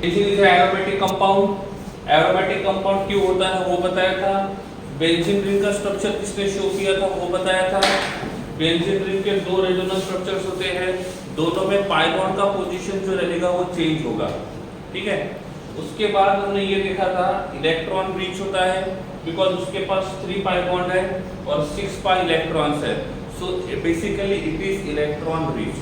Benzene is aromatic compound. Aromatic compound क्यों होता है वो बताया था। बेंजीन रिंग का स्ट्रक्चर किसने शो किया था वो बताया था। बेंजीन रिंग के दो रेजोनेंस स्ट्रक्चर्स होते हैं, दोनों में पाई बॉन्ड का पोजीशन जो रहेगा वो चेंज होगा, ठीक है। उसके बाद हमने ये देखा था इलेक्ट्रॉन ब्रीच होता है बिकॉज उसके पास 3 पाई बॉन्ड है और 6 पाई इलेक्ट्रॉन्स है, so basically it is electron breach.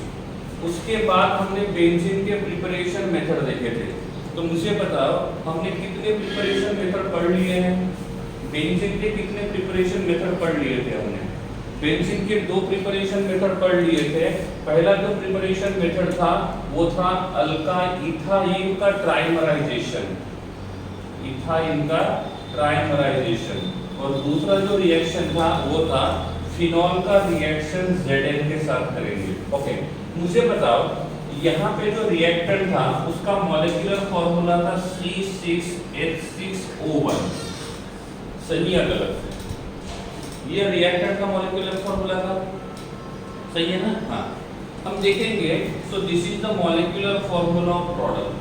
उसके बाद हमने बेंजीन के प्रिपरेशन मेथड देखे थे। तो मुझे बताओ हमने कितने प्रिपरेशन मेथड पढ़ लिए हैं। बेंजीन के कितने प्रिपरेशन मेथड पढ़ लिए थे हमने। बेंजीन के 2 प्रिपरेशन मेथड पढ़ लिए थे। पहला जो प्रिपरेशन मेथड था वो था इथाइन का ट्राइमराइजेशन, इथाइन का ट्राइमराइजेशन, और दूसरा जो रिएक्शन था वो था फिनॉल का रिएक्शन Zn के साथ करेंगे। ओके, मुझे बताओ यहाँ पे जो रिएक्टेंट था उसका मॉलिक्यूलर फॉर्मूला था C6H6O1, सही या गलत। ये रिएक्टेंट का मॉलिक्यूलर फॉर्मूला था, सही है ना। हाँ, हम देखेंगे। सो this is the molecular formula of product,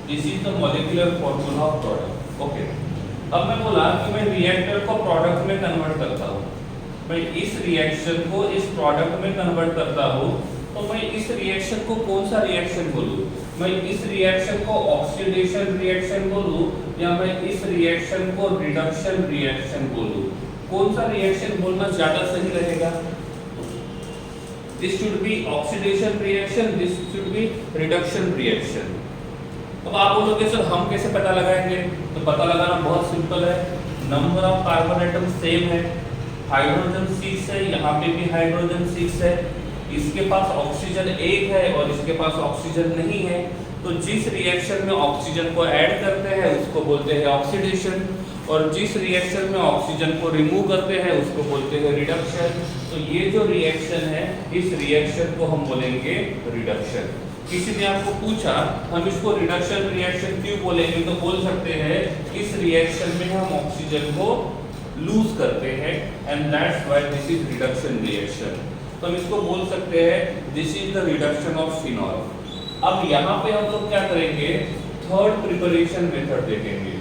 this is the molecular formula of product. Okay, अब मैं बोला कि मैं रिएक्टर को प्रोडक्ट में कन्वर्ट करता हूँ, मैं इस रिएक्शन को इस प्रोडक्ट में कन्वर्ट करता हूँ, तो मैं इस रिएक्शन को कौन सा रिएक्शन बोलूँ। मैं इस रिएक्शन को ऑक्सीडेशन रिएक्शन बोलूँ या मैं इस रिएक्शन को रिडक्शन रिएक्शन बोलूँ। कौन सा रिएक्शन बोलना ज्यादा सही रहेगा। This should be oxidation reaction, this should be reduction reaction. अब आप बोलोगे सर हम कैसे पता लगाएंगे। तो पता लगाना बहुत सिंपल है। Number of carbon atom same है, हाइड्रोजन 6 है, यहाँ पे भी हाइड्रोजन 6 है, इसके पास ऑक्सीजन 1 है और इसके पास ऑक्सीजन नहीं है। तो जिस रिएक्शन में ऑक्सीजन को ऐड करते हैं उसको बोलते हैं ऑक्सीडेशन, और जिस रिएक्शन में ऑक्सीजन को रिमूव करते हैं उसको बोलते हैं रिडक्शन। तो ये जो रिएक्शन है इस रिएक्शन को हम बोलेंगे रिडक्शन। किसी ने आपको पूछा हम इसको रिडक्शन रिएक्शन क्यों बोलेंगे, तो बोल सकते हैं इस रिएक्शन में हम ऑक्सीजन को लूज करते हैं and that's why this is reduction reaction. तो हम इसको बोल सकते हैं this is the reduction of phenol. अब यहाँ पे हम लोग क्या करेंगे, थर्ड प्रिपरेशन मेथड देखेंगे।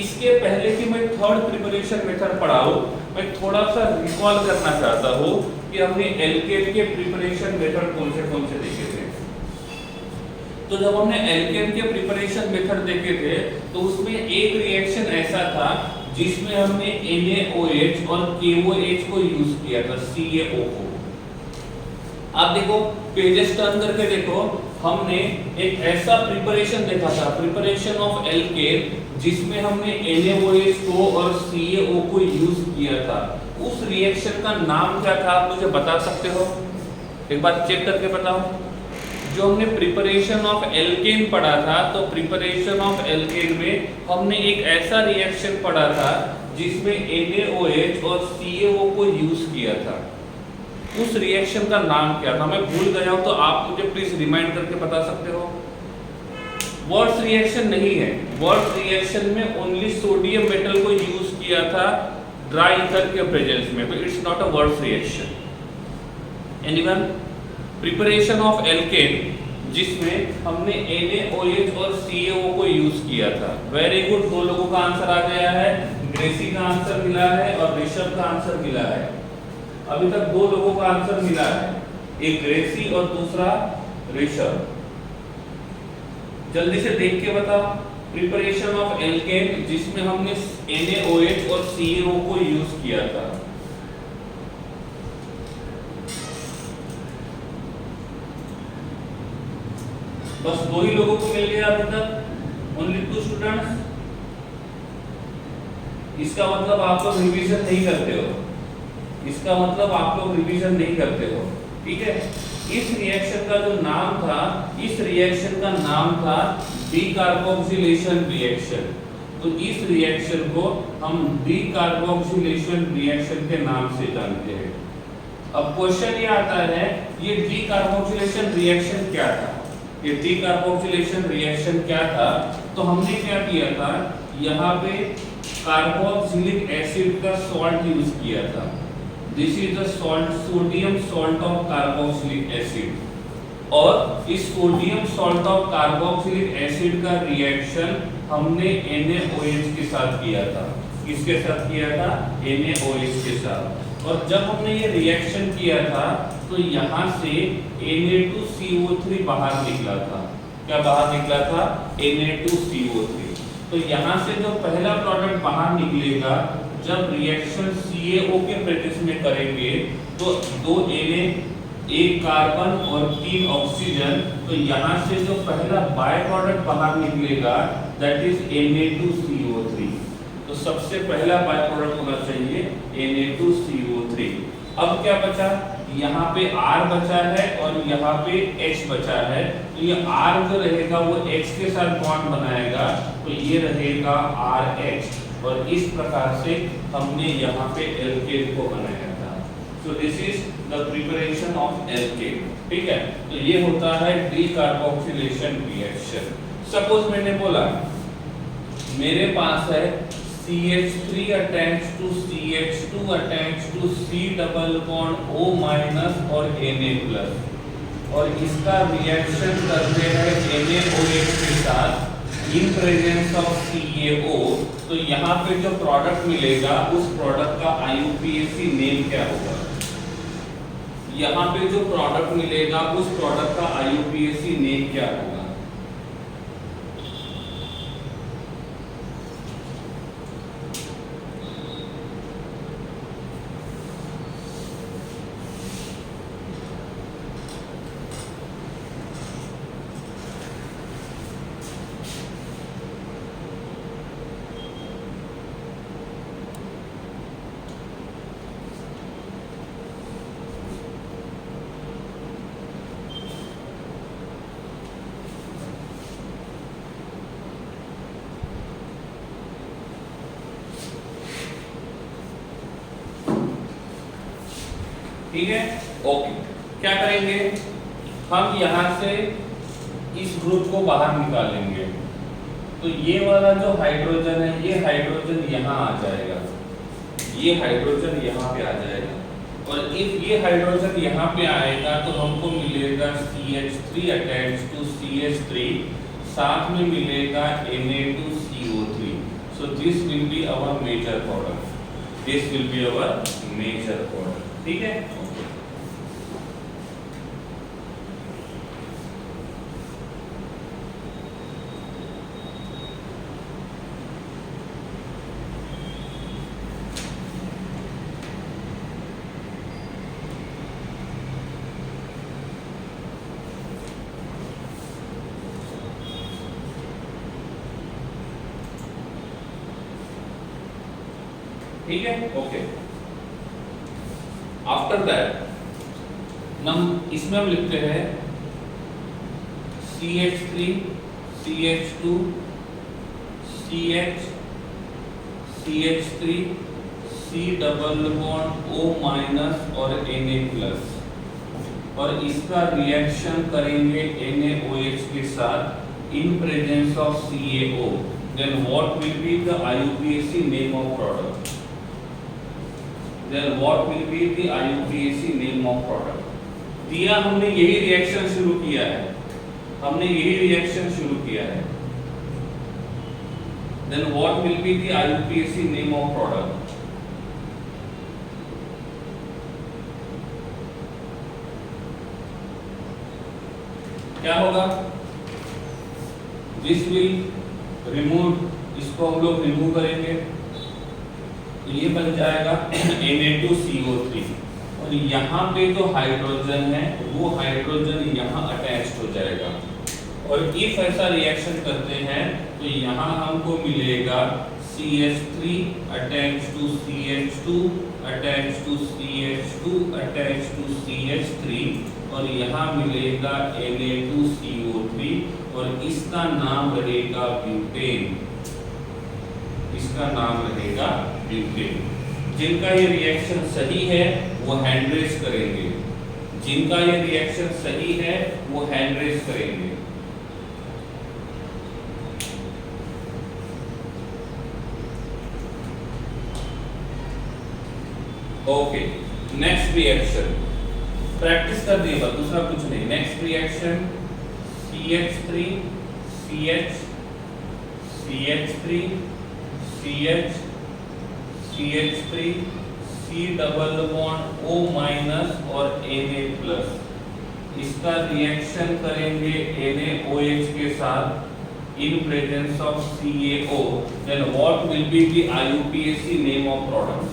इसके पहले कि मैं थर्ड प्रिपरेशन मेथड पढ़ाऊं, मैं थोड़ा सा रिकॉल करना चाहता हूँ कि हमने एल्केन के प्रिपरेशन मेथड कौन से देखे थे। तो जब हमने एल्केन के प्रिपरेशन मेथड देखे थे तो उसमें एक रिएक्शन ऐसा था जिसमें हमने NaOH और KOH को यूज किया था, CaO को। आप देखो पेजेस टर्न करके देखो, हमने एक ऐसा प्रिपरेशन देखा था, प्रिपरेशन ऑफ एल्केन, जिसमें हमने NaOH को और CaO को यूज किया था। उस रिएक्शन का नाम क्या था आप मुझे बता सकते हो। एक बार चेक करके बताओ। जो हमने प्रिपरेशन ऑफ एल्केन पढ़ा था, तो प्रिपरेशन ऑफ एल्केन में हमने एक ऐसा रिएक्शन पढ़ा था जिसमें NaOH और CaO को यूज किया था। उस रिएक्शन का नाम क्या था, मैं भूल गया हूं, तो आप मुझे प्लीज रिमाइंड करके बता सकते हो। वर्ड्स रिएक्शन नहीं है, वर्ड्स रिएक्शन में ओनली सोडियम मेटल को यूज किया था ड्राई ईथर के प्रेजेंस में, तो it's not a words reaction. Anyone, preparation of alkene जिसमें हमने NaOH और CaO को यूज किया था। वेरी गुड, 2 लोगों का आंसर आ गया है। ग्रेसी का आंसर मिला है और ऋषभ का आंसर मिला है। अभी तक 2 लोगों का आंसर मिला है, एक ग्रेसी और दूसरा ऋषभ। जल्दी से देख के बताओ। प्रिपरेशन ऑफ एल्केन जिसमें हमने NaOH और CaO को यूज किया था। बस 2 ही लोगों को मिल गया अभी तक, ओनली 2 स्टूडेंट्स। इसका मतलब आप लोग रिवीजन नहीं करते हो, इसका मतलब आप लोग रिवीजन नहीं करते हो, ठीक है। इस रिएक्शन का जो नाम था, इस रिएक्शन का नाम था डीकार्बोक्सिलेशन रिएक्शन। तो इस रिएक्शन को हम डीकार्बोक्सिलेशन रिएक्शन के नाम से जानते हैं। अब क्वेश्चन ये आता है, ये डीकार्बोक्सिलेशन रिएक्शन क्या था। ये डीकार्बोक्सिलेशन रिएक्शन क्या था, तो हमने क्या किया था, यहाँ पे कार्बोक्सिलिक एसिड का सॉल्ट यूज किया था। This is the salt, sodium salt of carboxylic acid. और इस sodium salt of carboxylic acid का रिएक्शन हमने NaOH के साथ किया था। किसके साथ किया था? NaOH के साथ। और जब हमने ये रिएक्शन किया था तो यहाँ से Na2CO3 बाहर निकला था। क्या बाहर निकला था? Na2CO3। तो यहाँ से जो पहला प्रोडक्ट बाहर निकलेगा, जब रिएक्शन CaO के प्रेजेंस में करेंगे तो 2 Na, 1 कार्बन और 3 ऑक्सीजन, तो यहाँ से जो पहला बाय प्रोडक्ट बाहर निकलेगा दैट इज Na2CO3। तो सबसे पहला बाय प्रोडक्ट होना चाहिए Na2CO3। अब क्या बचा? यहाँ पे R बचा है और यहाँ पे H बचा है। तो ये R जो रहेगा वो H के साथ बॉन्ड बनाएगा, तो ये रहेगा RH। और इस प्रकार से हमने यहाँ पे एल्केन को बनाया था। सो this is the preparation of alkene. ठीक है, तो ये होता है डीकार्बोक्सिलेशन रिएक्शन। सपोज मैंने बोला मेरे पास है CH3 attached to CH2 attached to C double bond O minus और Na plus, और इसका रिएक्शन करते हैं NaOH के साथ इन प्रेजेंस ऑफ CaO। तो यहाँ पे जो प्रोडक्ट मिलेगा उस प्रोडक्ट का IUPAC नेम क्या होगा? यहाँ पे जो प्रोडक्ट मिलेगा उस प्रोडक्ट का IUPAC नेम क्या होगा? ठीक है, ओके। क्या करेंगे हम? यहाँ से इस ग्रुप को बाहर निकालेंगे। तो ये वाला जो हाइड्रोजन है, ये हाइड्रोजन यहाँ आ जाएगा, ये हाइड्रोजन यहाँ पे आ जाएगा। और इफ ये हाइड्रोजन यहाँ पे आएगा तो हमको मिलेगा CH3 attached to CH3, साथ में मिलेगा Na2CO3। So this will be our major product. This will be our major product. ठीक है? ठीक है, ओके। आफ्टर दैट इसमें हम लिखते हैं CH3 CH2 CH CH3 C double bond O minus और Na प्लस, और इसका रिएक्शन करेंगे NaOH के साथ इन presence of CaO। Then what will be the IUPAC name of product? Then what will be the IUPAC name of product? दिया हमने यही reaction शुरू किया है, हमने यही रिएक्शन शुरू किया है। Then what will be the IUPAC name of product? क्या होगा? This will remove, इसको हम लोग रिमूव करेंगे तो ये बन जाएगा Na2CO3, और यहाँ पे जो हाइड्रोजन है वो हाइड्रोजन यहाँ अटैच्ड हो जाएगा। और इफ ऐसा रिएक्शन करते हैं तो यहाँ हमको मिलेगा CH3 attached to CH2 attached to CH2 attached to CH3, और यहाँ मिलेगा Na2CO3, और इसका नाम रहेगा ब्यूटेन। इसका नाम रहेगा ब्यूटेन। जिनका ये रिएक्शन सही है वो हैंड रेस करेंगे, जिनका ये रिएक्शन सही है वो हैंड रेस करेंगे। ओके, नेक्स्ट रिएक्शन प्रैक्टिस कर दिए बस, दूसरा कुछ नहीं। Next reaction CH3 CH CH3 CH CH3 C double bond O minus और Na प्लस, इसका रिएक्शन करेंगे NaOH के साथ in presence of CaO, then what will be the IUPAC name of product?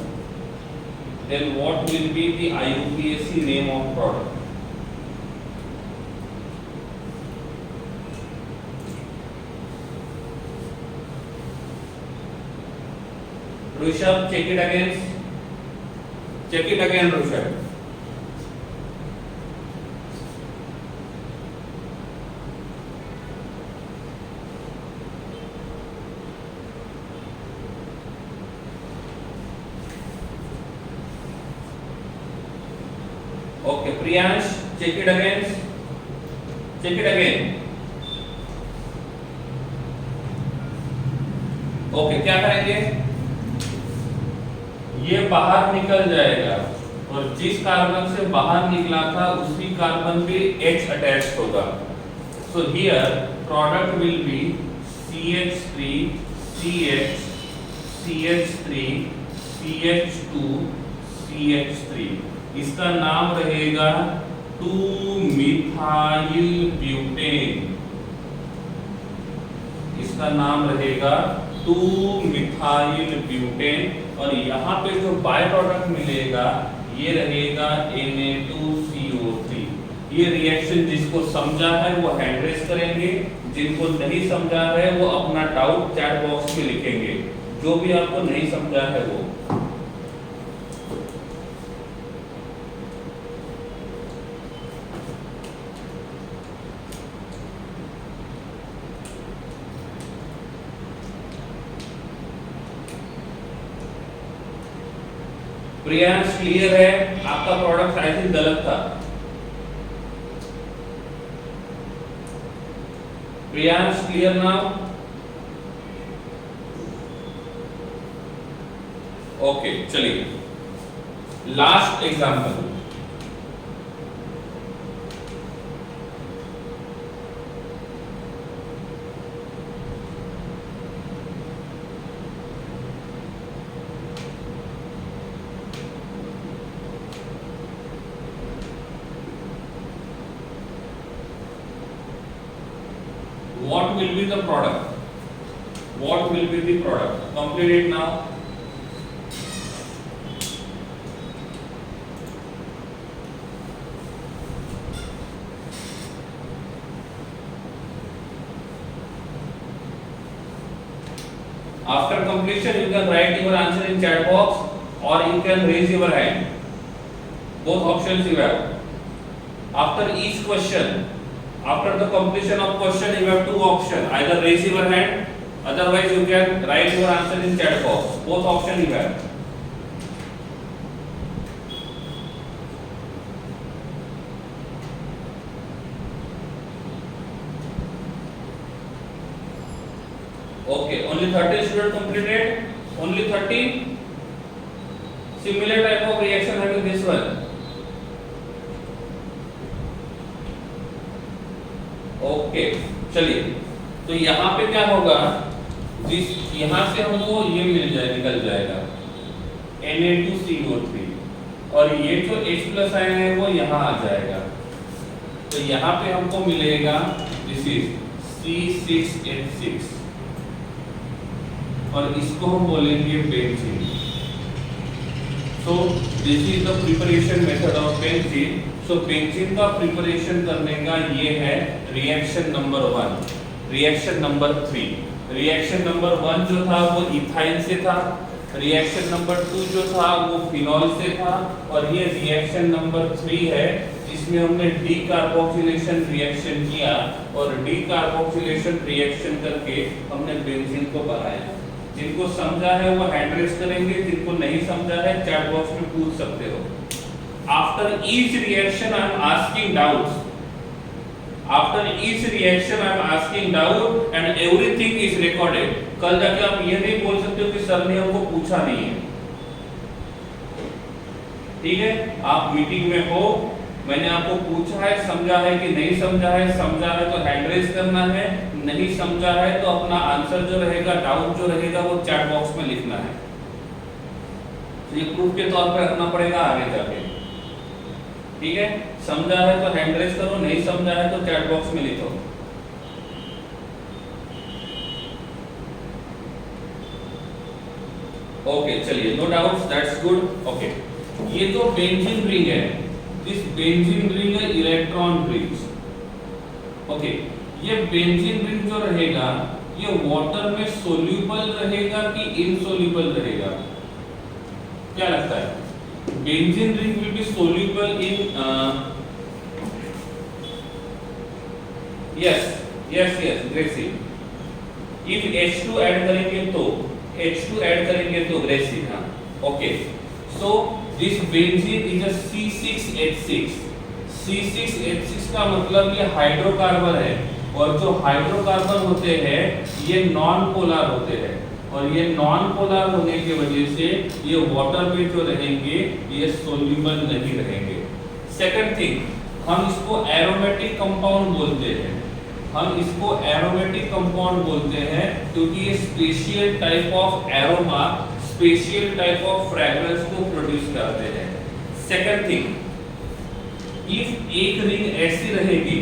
Then what will be the IUPAC name of product? Rishabh, check it again. Check it again, Rishabh. Okay, Priyansh, check it again. Check it again. Okay, क्या करेंगे? ये बाहर निकल जाएगा और जिस carbon से बाहर निकला था उसी कार्बन पे H अटैच्ड होगा। So here product will be CH3 CH CH3 CH2 CH3, इसका नाम रहेगा 2-मिथाइल ब्यूटेन, इसका नाम रहेगा 2-मिथाइल ब्यूटेन। और यहाँ पे जो बाय प्रोडक्ट मिलेगा ये रहेगा Na2CO3। ये रिएक्शन जिसको समझा है वो हैंड रेस करेंगे, जिनको नहीं समझा है वो अपना डाउट चैट बॉक्स में लिखेंगे, जो भी आपको नहीं समझा है वो। प्रियांश क्लियर है? आपका प्रोडक्ट आई थिंक गलत था। Priyansh clear now? ओके, चलिए last example. What will be the product? What will be the product? Complete it now. After completion, you can write your answer in chat box or you can raise your hand. Both options you have. After each question, after the completion of question, you have two options: either raise your hand, otherwise you can write your answer in chat box. Both options you have. Okay, only 30 students completed. Only 30. Similar type of reaction having this one. Okay, चलिए तो यहाँ पे क्या होगा, जिस यहाँ से हमको ये मिल जाए निकल जाएगा Na2CO3 और ये जो H प्लस आयन है वो यहाँ आ जाएगा, तो यहाँ पे हमको मिलेगा दिस इज C6H6 और इसको हम बोलेंगे benzene. So this is the preparation method of benzene. So benzene का प्रिपरेशन करने का ये है reaction number 1, reaction number 3। Reaction number 1 जो था वो इथाइन से था, रिएक्शन नंबर 2 जो था वो फिनॉल से था, और ये रिएक्शन नंबर 3 है जिसमें हमने डीकार्बोक्सिलेशन रिएक्शन किया और डीकार्बोक्सिलेशन रिएक्शन करके हमने बेंजीन को बनाया। जिनको समझा है वो हैंड रेस करेंगे, जिनको नहीं समझा है चैट बॉक्स में पूछ सकते हो। After each reaction I am asking doubts, after each reaction I am asking doubt and everything is recorded. कल जाके आप ये नहीं बोल सकते हो कि सर ने हमको पूछा नहीं है, ठीक है? आप मीटिंग में हो मैंने आपको पूछा है, समझा है कि नहीं समझा है? समझा है तो हैंड रेज करना है, नहीं समझा है तो अपना आंसर जो रहेगा, डाउट जो रहेगा वो चैट बॉक्स में लिखना है। तो ये प्रूफ के तौर पे रखना पड़ेगा आगे जाके, ठीक है? समझा है तो हैंड रेज करो, नहीं समझा है तो चैट बॉक्स में लिखो। ओके चलिए, no doubts, that's good. Okay, ये जो बेंजीन रिंग है, दिस बेंजीन रिंग है इलेक्ट्रॉन रिंग्स। ओके, ये बेंजीन रिंग जो रहेगा ये वाटर में सोल्यूबल रहेगा कि इनसोल्यूबल रहेगा? क्या लगता है? Benzene ring will be soluble in yes Gracy. If H2 add करेंगे तो ग्रेसी, हाँ। Okay, so this benzene is a C6H6। C6H6 का मतलब ये हाइड्रोकार्बन है, और जो हाइड्रोकार्बन होते हैं ये नॉन पोलर होते हैं, और ये नॉन पोलर होने की वजह से ये वाटर में जो रहेंगे ये सोल्यूबल नहीं रहेंगे। सेकंड थिंग, हम इसको एरोमेटिक कंपाउंड बोलते हैं। हम इसको एरोमेटिक कंपाउंड बोलते हैं क्योंकि ये special type of aroma, special type of fragrance को प्रोड्यूस करते हैं। सेकंड थिंग, इफ एक रिंग ऐसी रहेगी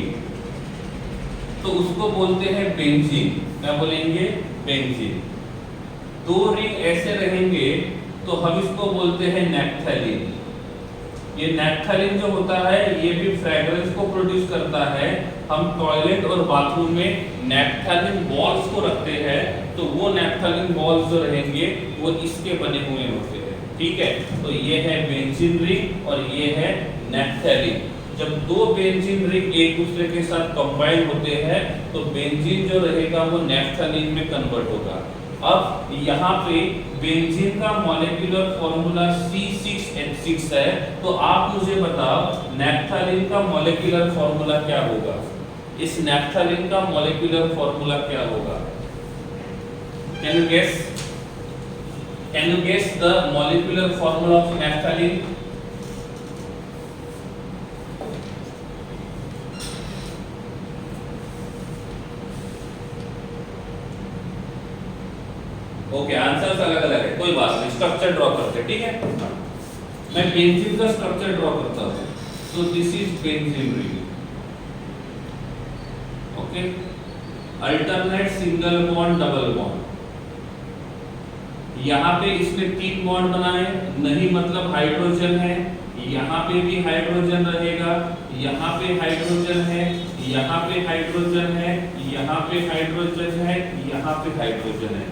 तो उसको बोलते हैं बेंजीन। क्या बोलेंगे? बेंजीन। दो रिंग ऐसे रहेंगे तो हम इसको बोलते हैं नैप्थेलिन। ये नैप्थेलिन जो होता है ये भी फ्रेग्रेंस को प्रोड्यूस करता है। हम टॉयलेट और बाथरूम में नैप्थेलिन बॉल्स को रखते हैं, तो वो नैप्थेलिन बॉल्स जो रहेंगे वो इसके बने हुए होते हैं, ठीक है? तो ये है बेंजीन रिंग और ये है नैप्थेलिन। जब दो बेंजीन रिंग एक दूसरे के साथ कंबाइन होते हैं तो बेंजीन जो रहेगा वो नैप्थेलिन में कन्वर्ट होगा। अब यहाँ पे बेंजीन का मॉलिक्यूलर फॉर्मूला C6H6 है, तो आप मुझे बताओ नैप्थेलिन का मॉलिक्यूलर फॉर्मूला क्या होगा? इस नैप्थेलिन का मॉलिक्यूलर फॉर्मूला क्या होगा? Can you guess the molecular formula of naphthalene? Okay, answers अलग अलग है, कोई बात नहीं, स्ट्रक्चर ड्रॉ करते हैं, ठीक है? मैं बेंजीन का स्ट्रक्चर ड्रॉ करता हूं। सो this is benzene ring. Okay, alternate single bond, double bond. यहाँ पे इसने 3 बॉन्ड बनाए, नहीं मतलब हाइड्रोजन है, यहाँ पे भी हाइड्रोजन रहेगा, यहाँ पे हाइड्रोजन है, यहाँ पे हाइड्रोजन है, यहाँ पे हाइड्रोजन है, यहाँ पे हाइड्रोजन है।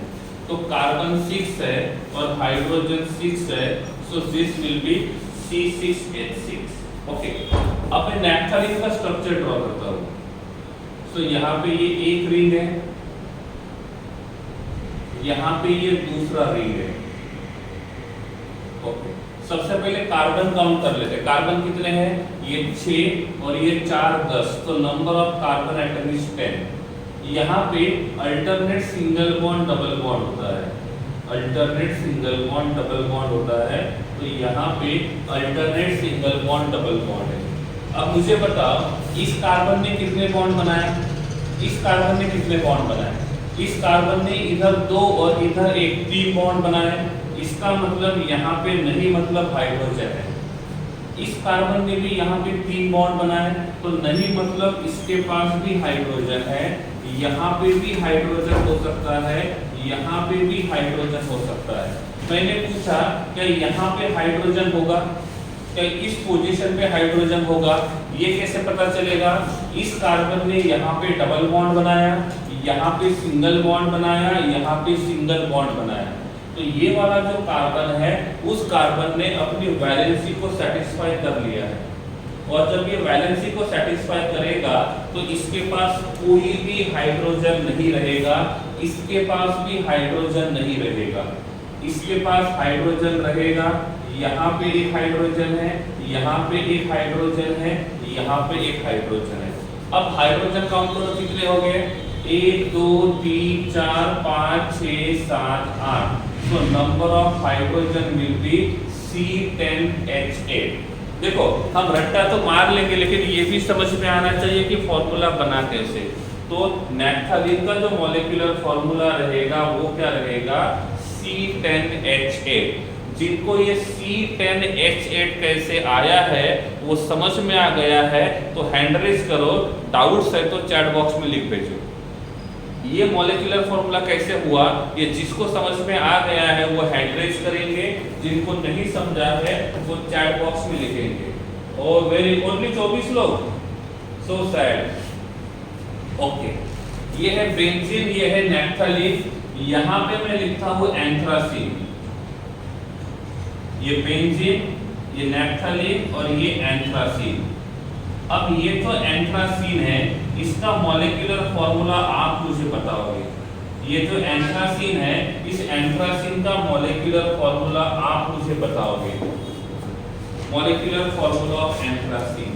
तो कार्बन 6 है और हाइड्रोजन 6 है, so this will be C6H6। Okay, अब मैं नैप्थेलिन का स्ट्रक्चर ड्रॉ करता हूँ। सो यहाँ पे ये एक रिंग है, यहाँ पे ये दूसरा रिंग है। ओके, सबसे पहले कार्बन काउंट कर लेते हैं। कार्बन कितने हैं? ये 6 और ये 4 10, तो number of carbon atom is 10। यहाँ पे alternate single bond double bond होता है, alternate single bond double bond होता है, तो यहाँ पे alternate single bond double bond है। अब मुझे बताओ इस कार्बन ने कितने बॉन्ड बनाए? इस कार्बन ने कितने बॉन्ड बनाए? इस कार्बन ने इधर 2 और इधर 1, 3 बॉन्ड बनाए। इसका मतलब यहाँ पे नहीं मतलब हाइड्रोजन है। इस कार्बन ने भी यहाँ पे 3 बॉन्ड बनाए, तो नहीं मतलब इसके पास भी हाइड्रोजन है। यहाँ पे भी हाइड्रोजन हो सकता है, यहाँ पे भी हाइड्रोजन हो सकता है। मैंने पूछा क्या यहाँ पे हाइड्रोजन होगा? क्या इस पोजीशन पे हाइड्रोजन होगा? ये कैसे पता चलेगा? इस कार्बन ने यहाँ पे डबल बॉन्ड बनाया, यहाँ पे सिंगल बॉन्ड बनाया, यहाँ पे सिंगल बॉन्ड बनाया। तो ये वाला जो कार्बन है उस कार्बन ने अपनी वैलेंसी को सेटिस्फाई कर लिया है, और जब ये वैलेंसी को सेटिस्फाई करेगा तो इसके पास कोई भी हाइड्रोजन नहीं रहेगा, इसके पास भी हाइड्रोजन नहीं रहेगा। इसके पास हाइड्रोजन रहेगा, यहाँ पे एक हाइड्रोजन है, यहाँ पे एक हाइड्रोजन है, यहाँ पे एक हाइड्रोजन है। अब हाइड्रोजन काउंट करो कितने हो गए? 1 2 3 4 5 6 7 8। So number of hydrogen will be C10H8। देखो हम रट्टा तो मार लेंगे, लेकिन ये भी समझ में आना चाहिए कि फॉर्मूला बना कैसे। तो नैप्थलीन का जो मॉलिक्यूलर फॉर्मूला रहेगा वो क्या रहेगा, C10H8। जिनको ये C10H8 कैसे आया है वो समझ में आ गया है तो हैंड रेज करो, डाउट्स है तो चैट बॉक्स में लिख भेजो। ये मॉलिक्यूलर फॉर्मूला कैसे हुआ, ये जिसको समझ में आ गया है वो हैंड रेज करेंगे, जिनको नहीं समझा है वो चैट बॉक्स में लिखेंगे। और वेरी ओनली 24 लोग, सो सैड। ओके, ये है बेंजीन, ये है नैप्थलीन, यहां पे मैं लिखता हूं एंथ्रासीन। ये बेंजीन, ये नैप्थलीन और ये एंथ्रासीन। अब ये तो एंथ्रासीन है, इसका मॉलिक्यूलर फॉर्मूला आप मुझे बताओगे। ये जो एंथ्रासीन है, इस एंथ्रासीन का मॉलिक्यूलर फॉर्मूला आप मुझे बताओगे। Molecular formula of anthracene,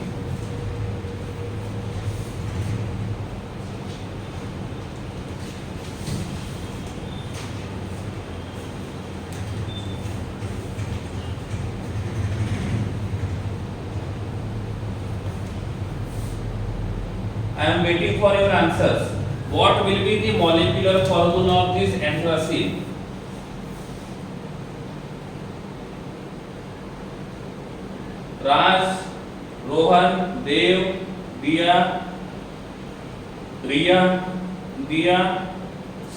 I am waiting for your answers. What will be the molecular formula of this anthracene? Raj, Rohan, Dev, Diya, Riya, Diya,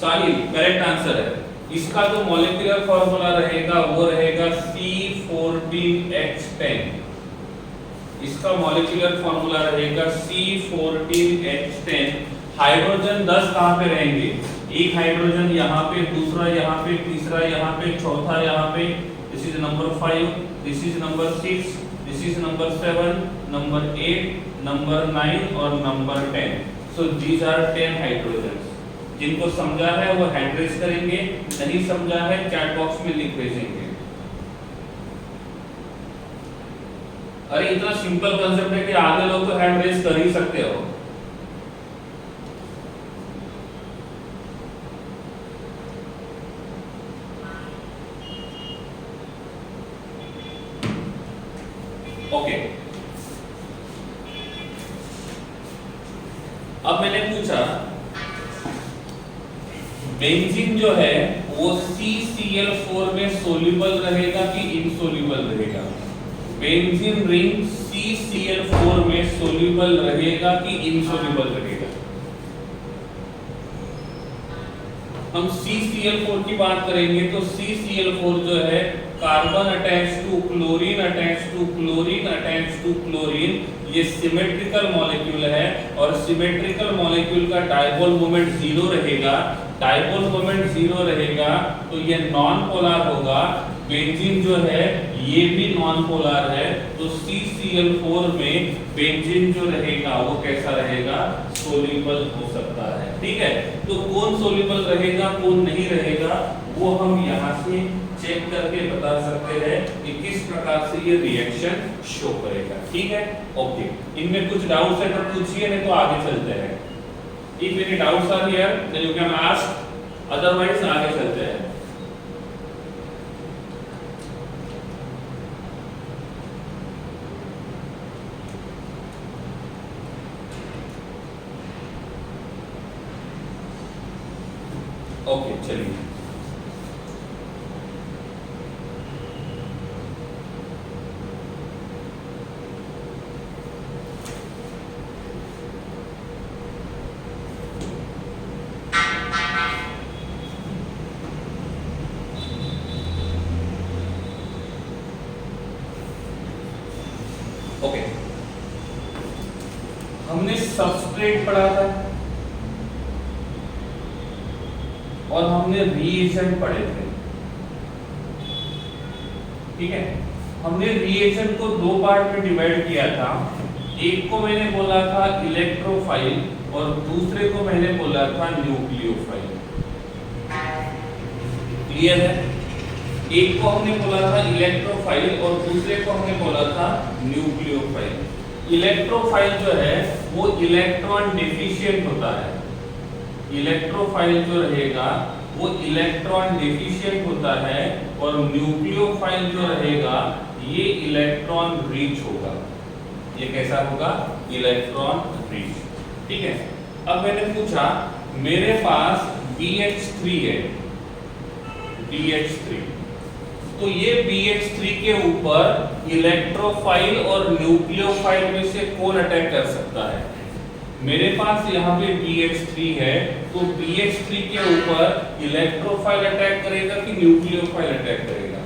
Sahil, correct answer है। इसका जो molecular formula रहेगा वो रहेगा C14H10। इसका molecular formula रहेगा C14H10। Hydrogen 10 कहां पे रहेंगे, एक हाइड्रोजन यहाँ पे, दूसरा यहाँ पे, तीसरा यहाँ पे, चौथा यहाँ पे। This is number 5, this is number 6, this is number 7, number 8, number 9 और number 10। So these are 10 hydrogen. जिनको समझा है वो हैंड रेज करेंगे, नहीं समझा है चैट बॉक्स में लिख भेजेंगे। अरे इतना सिंपल कंसेप्ट है कि आधे लोग तो हैंड रेज कर ही सकते हो। ओके, अब मैंने पूछा बेंजीन जो है वो CCl4 में सोल्यूबल रहेगा कि इनसोल्यूबल रहेगा। बेंजीन रिंग CCl4 में सोल्यूबल रहेगा कि इनसोल्यूबल रहेगा। हम CCl4 की बात करेंगे तो CCl4 जो है carbon attach to chlorine, attach to chlorine, attach to chlorine, ये सिमेट्रिकल मॉलिक्यूल है और सिमेट्रिकल मॉलिक्यूल का डायपोल मोमेंट 0 रहेगा। डायपोल मोमेंट 0 रहेगा तो ये नॉन पोलर होगा। बेंजीन जो है ये भी नॉन पोलर है, तो CCl4 में बेंजीन जो रहेगा वो कैसा रहेगा, सोल्यूबल हो सकता है। ठीक है, तो कौन सोल्यूबल रहेगा कौन नहीं रहेगा वो हम यहाँ से चेक करके बता सकते हैं कि किस प्रकार से ये रिएक्शन शो करेगा। ठीक है, ओके। इनमें कुछ डाउट्स है तो पूछिए, नहीं तो आगे चलते हैं। If any doubts are here, then you can ask. Otherwise, आगे चलते हैं। ओके, चलिए। ओके, हमने सबस्ट्रेट पढ़ा था और हमने रिएजेंट पढ़े थे। ठीक है, हमने रिएजेंट को दो पार्ट में डिवाइड किया था। एक को मैंने बोला था इलेक्ट्रोफाइल और दूसरे को मैंने बोला था न्यूक्लियोफाइल। क्लियर है? एक को हमने बोला था इलेक्ट्रोफाइल और दूसरे को हमने बोला था न्यूक्लियोफाइल। इलेक्ट्रोफाइल जो है वो इलेक्ट्रॉन डेफिशिएंट होता है। इलेक्ट्रोफाइल जो रहेगा वो इलेक्ट्रॉन डेफिशिएंट होता है और न्यूक्लियोफाइल जो रहेगा ये इलेक्ट्रॉन रीच होगा। ये कैसा होगा? Electron reach. ठीक है। अब मैंने पूछा मेरे पास BH3 है, BH3, तो ये BH3 के ऊपर इलेक्ट्रोफाइल और न्यूक्लियोफाइल में से कौन अटैक कर सकता है? मेरे पास यहाँ पे BH3 है, तो BH3 के ऊपर इलेक्ट्रोफाइल अटैक करेगा कि न्यूक्लियोफाइल अटैक करेगा?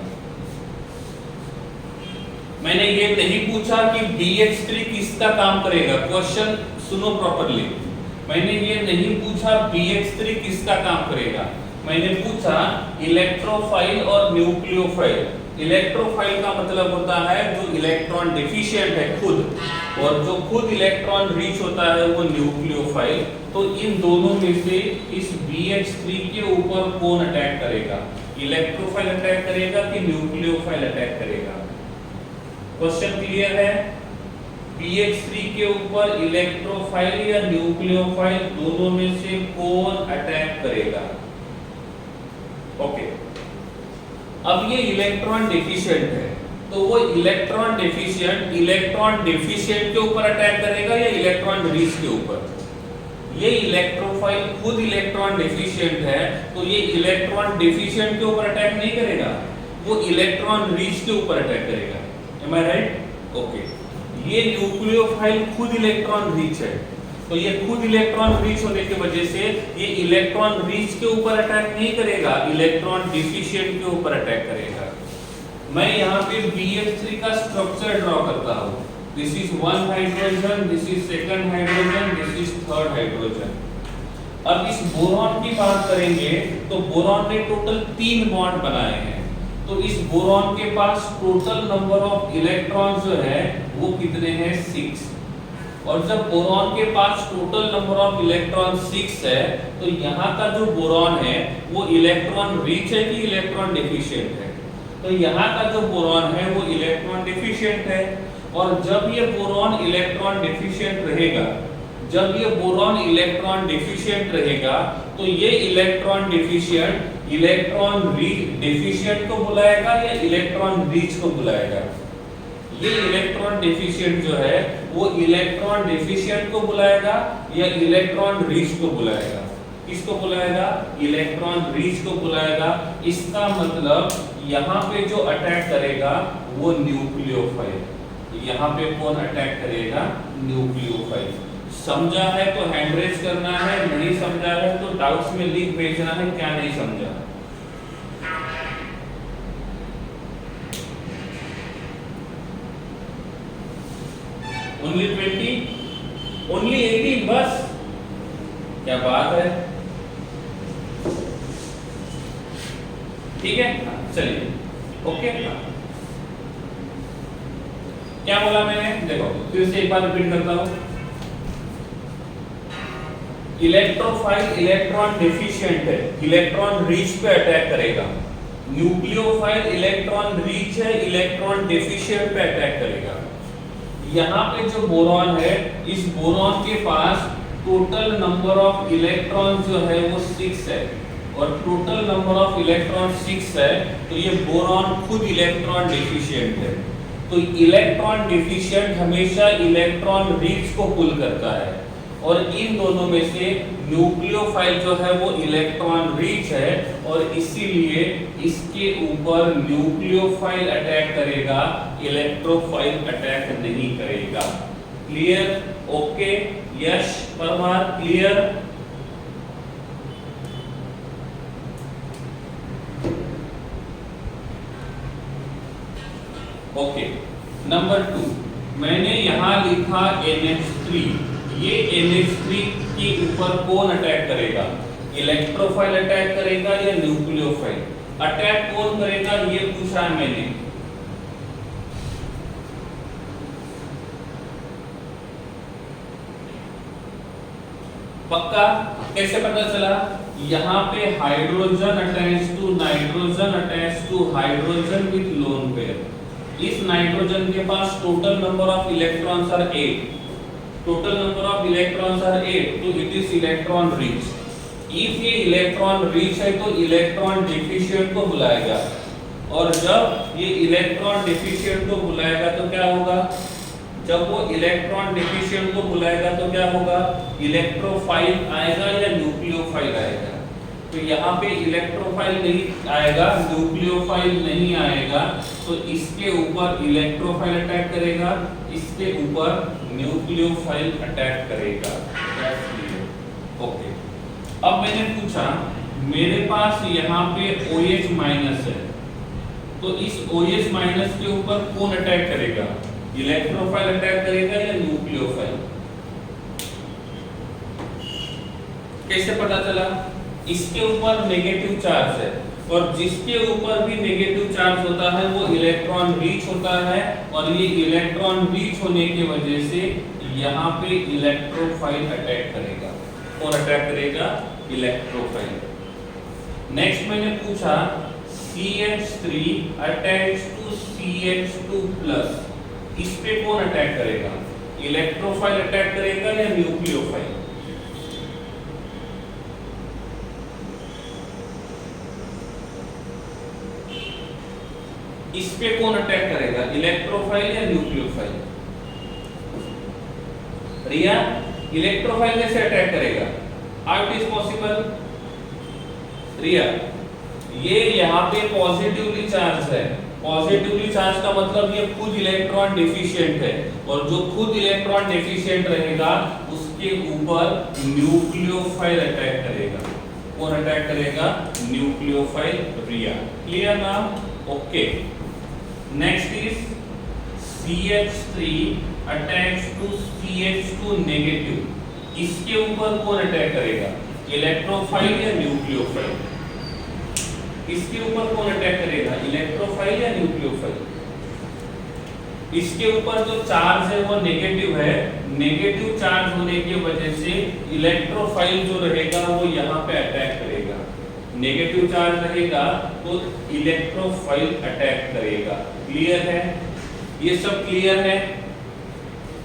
मैंने ये नहीं पूछा कि BH3 किसका काम करेगा। क्वेश्चन सुनो प्रॉपर्ली। मैंने ये नहीं पूछा BH3 किसका काम करेगा, मैंने पूछा इलेक्ट्रोफाइल और न्यूक्लियोफाइल। इलेक्ट्रोफाइल का मतलब होता है जो इलेक्ट्रॉन डेफिशिएंट है खुद, और जो खुद इलेक्ट्रॉन रीच होता है वो न्यूक्लियोफाइल। तो इन दोनों में से इस BH3 के ऊपर कौन अटैक करेगा? इलेक्ट्रोफाइल अटैक करेगा कि न्यूक्लियोफाइल अटैक करेगा? क्वेश्चन क्लियर है? BH3 के ऊपर इलेक्ट्रोफाइल या न्यूक्लियोफाइल दोनों में से कौन अटैक करेगा? ओके। अब ये इलेक्ट्रॉन डेफिशिएंट है, तो वो इलेक्ट्रॉन डेफिशिएंट के ऊपर अटैक करेगा या इलेक्ट्रॉन रिच के ऊपर? ये इलेक्ट्रोफाइल खुद इलेक्ट्रॉन डेफिशिएंट है, तो ये इलेक्ट्रॉन डेफिशिएंट के ऊपर अटैक नहीं करेगा, वो इलेक्ट्रॉन रिच के ऊपर अटैक करेगा। Am I right? ओके। ये न्यूक्लियोफाइल खुद इलेक्ट्रॉन रिच है, तो ये खुद इलेक्ट्रॉन रिच होने की वजह से ये इलेक्ट्रॉन रिच के ऊपर अटैक नहीं करेगा, इलेक्ट्रॉन डेफिशिएंट के ऊपर अटैक करेगा। मैं यहाँ पे BH3 का स्ट्रक्चर ड्रॉ करता हूँ। This is 1 hydrogen, this is 2nd hydrogen, this is 3rd hydrogen. अब इस बोरॉन की बात करेंगे तो बोरॉन ने टोटल 3 बॉन्ड बनाए हैं, तो इस बोरॉन के पास टोटल नंबर ऑफ इलेक्ट्रॉन्स जो है वो कितने हैं? 6। और जब बोरॉन के पास टोटल नंबर ऑफ इलेक्ट्रॉन 6 है, तो यहाँ का जो बोरॉन है वो इलेक्ट्रॉन रिच है कि इलेक्ट्रॉन डेफिशिएंट है? तो यहाँ का जो बोरॉन है वो इलेक्ट्रॉन डेफिशिएंट है। और जब ये बोरॉन इलेक्ट्रॉन डेफिशिएंट रहेगा, जब ये बोरॉन इलेक्ट्रॉन डेफिशिएंट रहेगा, तो ये इलेक्ट्रॉन डेफिशिएंट इलेक्ट्रॉन डेफिशिएंट को बुलाएगा या इलेक्ट्रॉन रिच को बुलाएगा? ये इलेक्ट्रॉन डेफिशिएंट जो है वो इलेक्ट्रॉन डेफिशिएंट को बुलाएगा या इलेक्ट्रॉन रिच को बुलाएगा? किसको बुलाएगा? इलेक्ट्रॉन रिच को बुलाएगा। इसका मतलब यहाँ पे जो अटैक करेगा वो न्यूक्लियोफाइल। यहाँ पे कौन अटैक करेगा? न्यूक्लियोफाइल। समझा है तो हैंड रेज करना है, नहीं समझा है तो डाउट्स में लिख भेजना है क्या नहीं समझा। ओनली 20, ओनली 18 बस? क्या बात है। ठीक है, चलिए ओके। क्या बोला मैंने? देखो फिर से एक बार रिपीट करता हूं। इलेक्ट्रोफाइल इलेक्ट्रॉन डेफिशिएंट है, इलेक्ट्रॉन रिच पे अटैक करेगा। न्यूक्लियोफाइल इलेक्ट्रॉन रिच है, इलेक्ट्रॉन डेफिशिएंट पे अटैक करेगा। यहाँ पे जो बोरॉन है, इस बोरॉन के पास टोटल नंबर ऑफ इलेक्ट्रॉन जो है वो 6 है, और टोटल नंबर ऑफ इलेक्ट्रॉन 6 है, तो ये बोरॉन खुद इलेक्ट्रॉन डेफिशिएंट है। तो इलेक्ट्रॉन डेफिशिएंट हमेशा इलेक्ट्रॉन रिच को पुल करता है, और इन दोनों में से न्यूक्लियोफाइल जो है वो इलेक्ट्रॉन रिच है, और इसीलिए इसके ऊपर न्यूक्लियोफाइल अटैक करेगा, इलेक्ट्रोफाइल अटैक नहीं करेगा। क्लियर? ओके, यश परमार, क्लियर? ओके। नंबर 2 मैंने यहां लिखा NH3। ये NH3 के ऊपर कौन अटैक करेगा? इलेक्ट्रोफाइल अटैक करेगा या न्यूक्लियोफाइल? अटैक कौन करेगा ये पूछा है मैंने। पक्का? कैसे पता चला? यहाँ पे hydrogen attach to nitrogen attach to hydrogen with lone pair. इस नाइट्रोजन के पास total number of electrons are 8। Total number of electrons are 8, तो it is electron rich. If ये इलेक्ट्रॉन रिच है तो इलेक्ट्रॉन डेफिशिएंट को बुलाएगा। और जब ये इलेक्ट्रॉन डिफिशिएंट को बुलाएगा तो क्या होगा, जब वो इलेक्ट्रॉन डिफिशिएंट को बुलाएगा तो क्या होगा, इलेक्ट्रोफाइल आएगा या न्यूक्लियोफाइल आएगा। तो यहाँ पे इलेक्ट्रोफाइल नहीं आएगा, न्यूक्लियोफाइल नहीं आएगा, तो इसके ऊपर इलेक्ट्रोफाइल अटैक करेगा, इसके ऊपर न्यूक्लियोफाइल अटैक करेगा। ओके, अब मैंने पूछा मेरे पास यहाँ पे OH माइनस है, तो इस OH माइनस के ऊपर कौन अटैक करेगा, इलेक्ट्रोफाइल अटैक करेगा या न्यूक्लियोफाइल? कैसे पता चला? इसके ऊपर नेगेटिव चार्ज है, और जिसके ऊपर भी नेगेटिव चार्ज होता है वो इलेक्ट्रॉन रीच होता है, और ये इलेक्ट्रॉन रीच होने की वजह से यहाँ पे इलेक्ट्रोफाइल अटैक करेगा। कौन अटैक करेगा? इलेक्ट्रोफाइल। नेक्स्ट मैंने पूछा CH3 अटैच टू CH2+, इस पे कौन अटैक करेगा, इलेक्ट्रोफाइल अटैक करेगा या न्यूक्लियोफाइल? इस पे कौन अटैक करेगा, इलेक्ट्रोफाइल या न्यूक्लियोफाइल? रिया, इलेक्ट्रोफाइल कैसे अटैक करेगा? How it is possible? Riya, ये यहाँ पे पॉजिटिवली चार्ज है, पॉजिटिवली चार्ज का मतलब ये खुद इलेक्ट्रॉन डेफिशिएंट है, और जो खुद इलेक्ट्रॉन डेफिशिएंट रहेगा उसके ऊपर न्यूक्लियोफाइल अटैक करेगा। कौन अटैक करेगा? न्यूक्लियोफाइल। रिया, क्लियर ना? Okay, next is CH3 attach to CH2 negative, इसके ऊपर कौन अटैक करेगा, इलेक्ट्रोफाइल या न्यूक्लियोफाइल? इसके ऊपर कौन अटैक करेगा, इलेक्ट्रोफाइल या न्यूक्लियोफाइल? इसके ऊपर जो चार्ज है वो नेगेटिव है, नेगेटिव चार्ज होने की वजह से इलेक्ट्रोफाइल जो रहेगा वो यहाँ पे अटैक करेगा। नेगेटिव चार्ज रहेगा तो इलेक्ट्रोफाइल अटैक करेगा। क्लियर है? ये सब क्लियर है?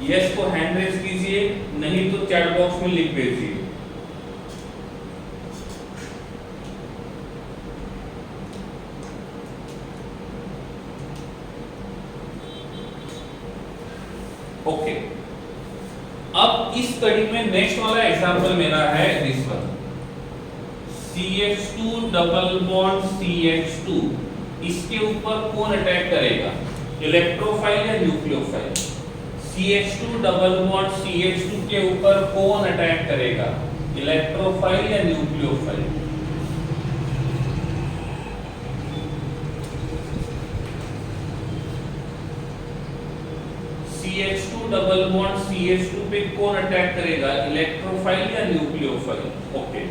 यस को हैंड रेज कीजिए, नहीं तो चैट बॉक्स में लिख भेजिए। ओके, अब इस कड़ी में नेक्स्ट वाला एग्जांपल मेरा है this one, CH2 double bond CH2, इसके ऊपर कौन अटैक करेगा, इलेक्ट्रोफाइल या nucleophile? CH2 double bond CH2 के ऊपर कौन अटैक करेगा, इलेक्ट्रोफाइल या nucleophile? CH2 double bond CH2 पे कौन अटैक करेगा, इलेक्ट्रोफाइल या न्यूक्लियोफाइल? ओके,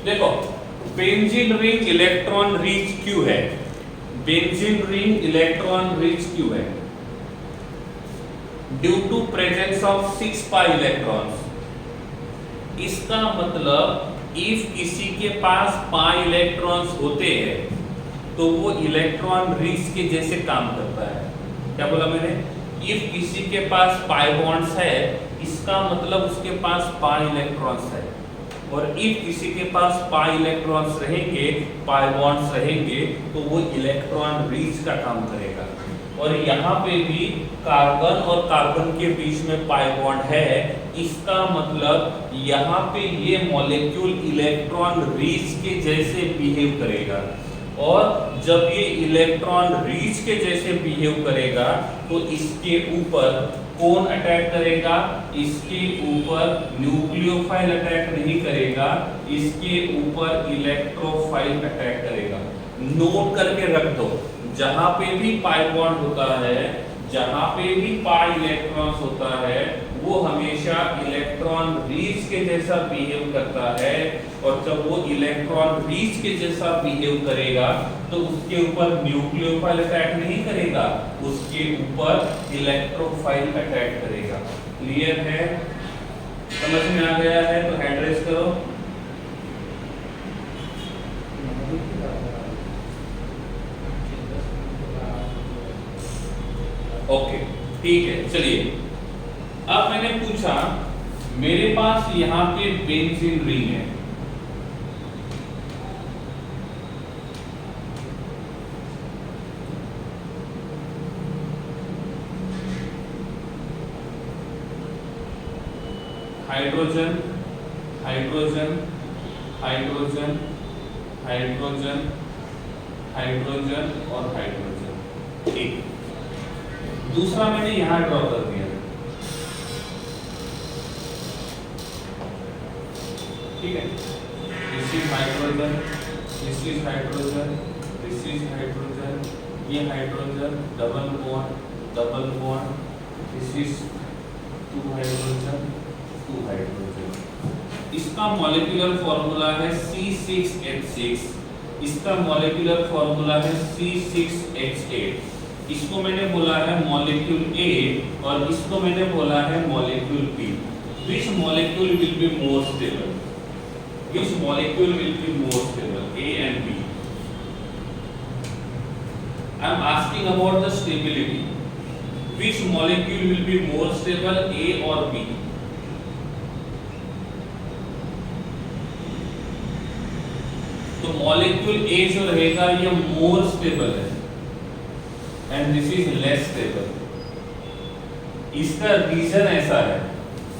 देखो बेंजीन रिंग इलेक्ट्रॉन रिच क्यों है, बेंजीन रिंग इलेक्ट्रॉन रिच क्यों है? Due to presence of 6 pi electrons. इसका मतलब इफ किसी के पास pi इलेक्ट्रॉन्स होते हैं तो वो इलेक्ट्रॉन रिच के जैसे काम करता है। क्या बोला मैंने? इफ किसी के पास pi बॉन्ड्स है, इसका मतलब उसके पास pi इलेक्ट्रॉन्स है, और इफ किसी के पास pi इलेक्ट्रॉन्स रहेंगे, pi बॉन्ड्स रहेंगे, तो वो इलेक्ट्रॉन रिच का काम करेगा। और यहाँ पे भी कार्बन और कार्बन के बीच में pi बॉन्ड है, इसका मतलब यहाँ पे ये मॉलिक्यूल इलेक्ट्रॉन रिच के जैसे बिहेव करेगा। और जब ये इलेक्ट्रॉन रिच के जैसे बिहेव करेगा तो इसके ऊपर कौन अटैक करेगा, इसके ऊपर न्यूक्लियोफाइल अटैक नहीं करेगा, इसके ऊपर इलेक्ट्रोफाइल अटैक करेगा। नोट करके रख दो, जहां पे भी पाई बॉन्ड होता है, जहां पे भी पाई इलेक्ट्रॉन्स होता है, वो हमेशा इलेक्ट्रॉन रिच के जैसा बिहेव करता है, और जब वो इलेक्ट्रॉन रिच के जैसा बिहेव करेगा तो उसके ऊपर न्यूक्लियोफाइल अटैक नहीं करेगा, उसके ऊपर इलेक्ट्रोफाइल अटैक करेगा। क्लियर है? समझ में आ गया है तो हैंड रेज करो। ओके, ठीक है, चलिए अब मैंने पूछा मेरे पास यहाँ पे बेंजीन रिंग है, hydrogen hydrogen hydrogen hydrogen hydrogen और हाइड्रोजन। ठीक, दूसरा मैंने यहां ड्रॉ कर दिया। ठीक है, this is hydrogen, this is hydrogen, this is hydrogen, ये hydrogen, double bond, this is 2 hydrogen, 2 hydrogen. इसका मॉलिक्यूलर फॉर्मूला है C6H6, इसका मॉलिक्यूलर फॉर्मूला है C6H8। इसको मैंने बोला है मॉलिक्यूल A और इसको मैंने बोला है molecule B। Which molecule will be more stable? Which molecule will be more stable? A and B. I am asking about the stability. Which molecule will be more stable, A or B? तो molecule A जो रहेगा ये more stable है and this is less stable. इसका reason ऐसा है,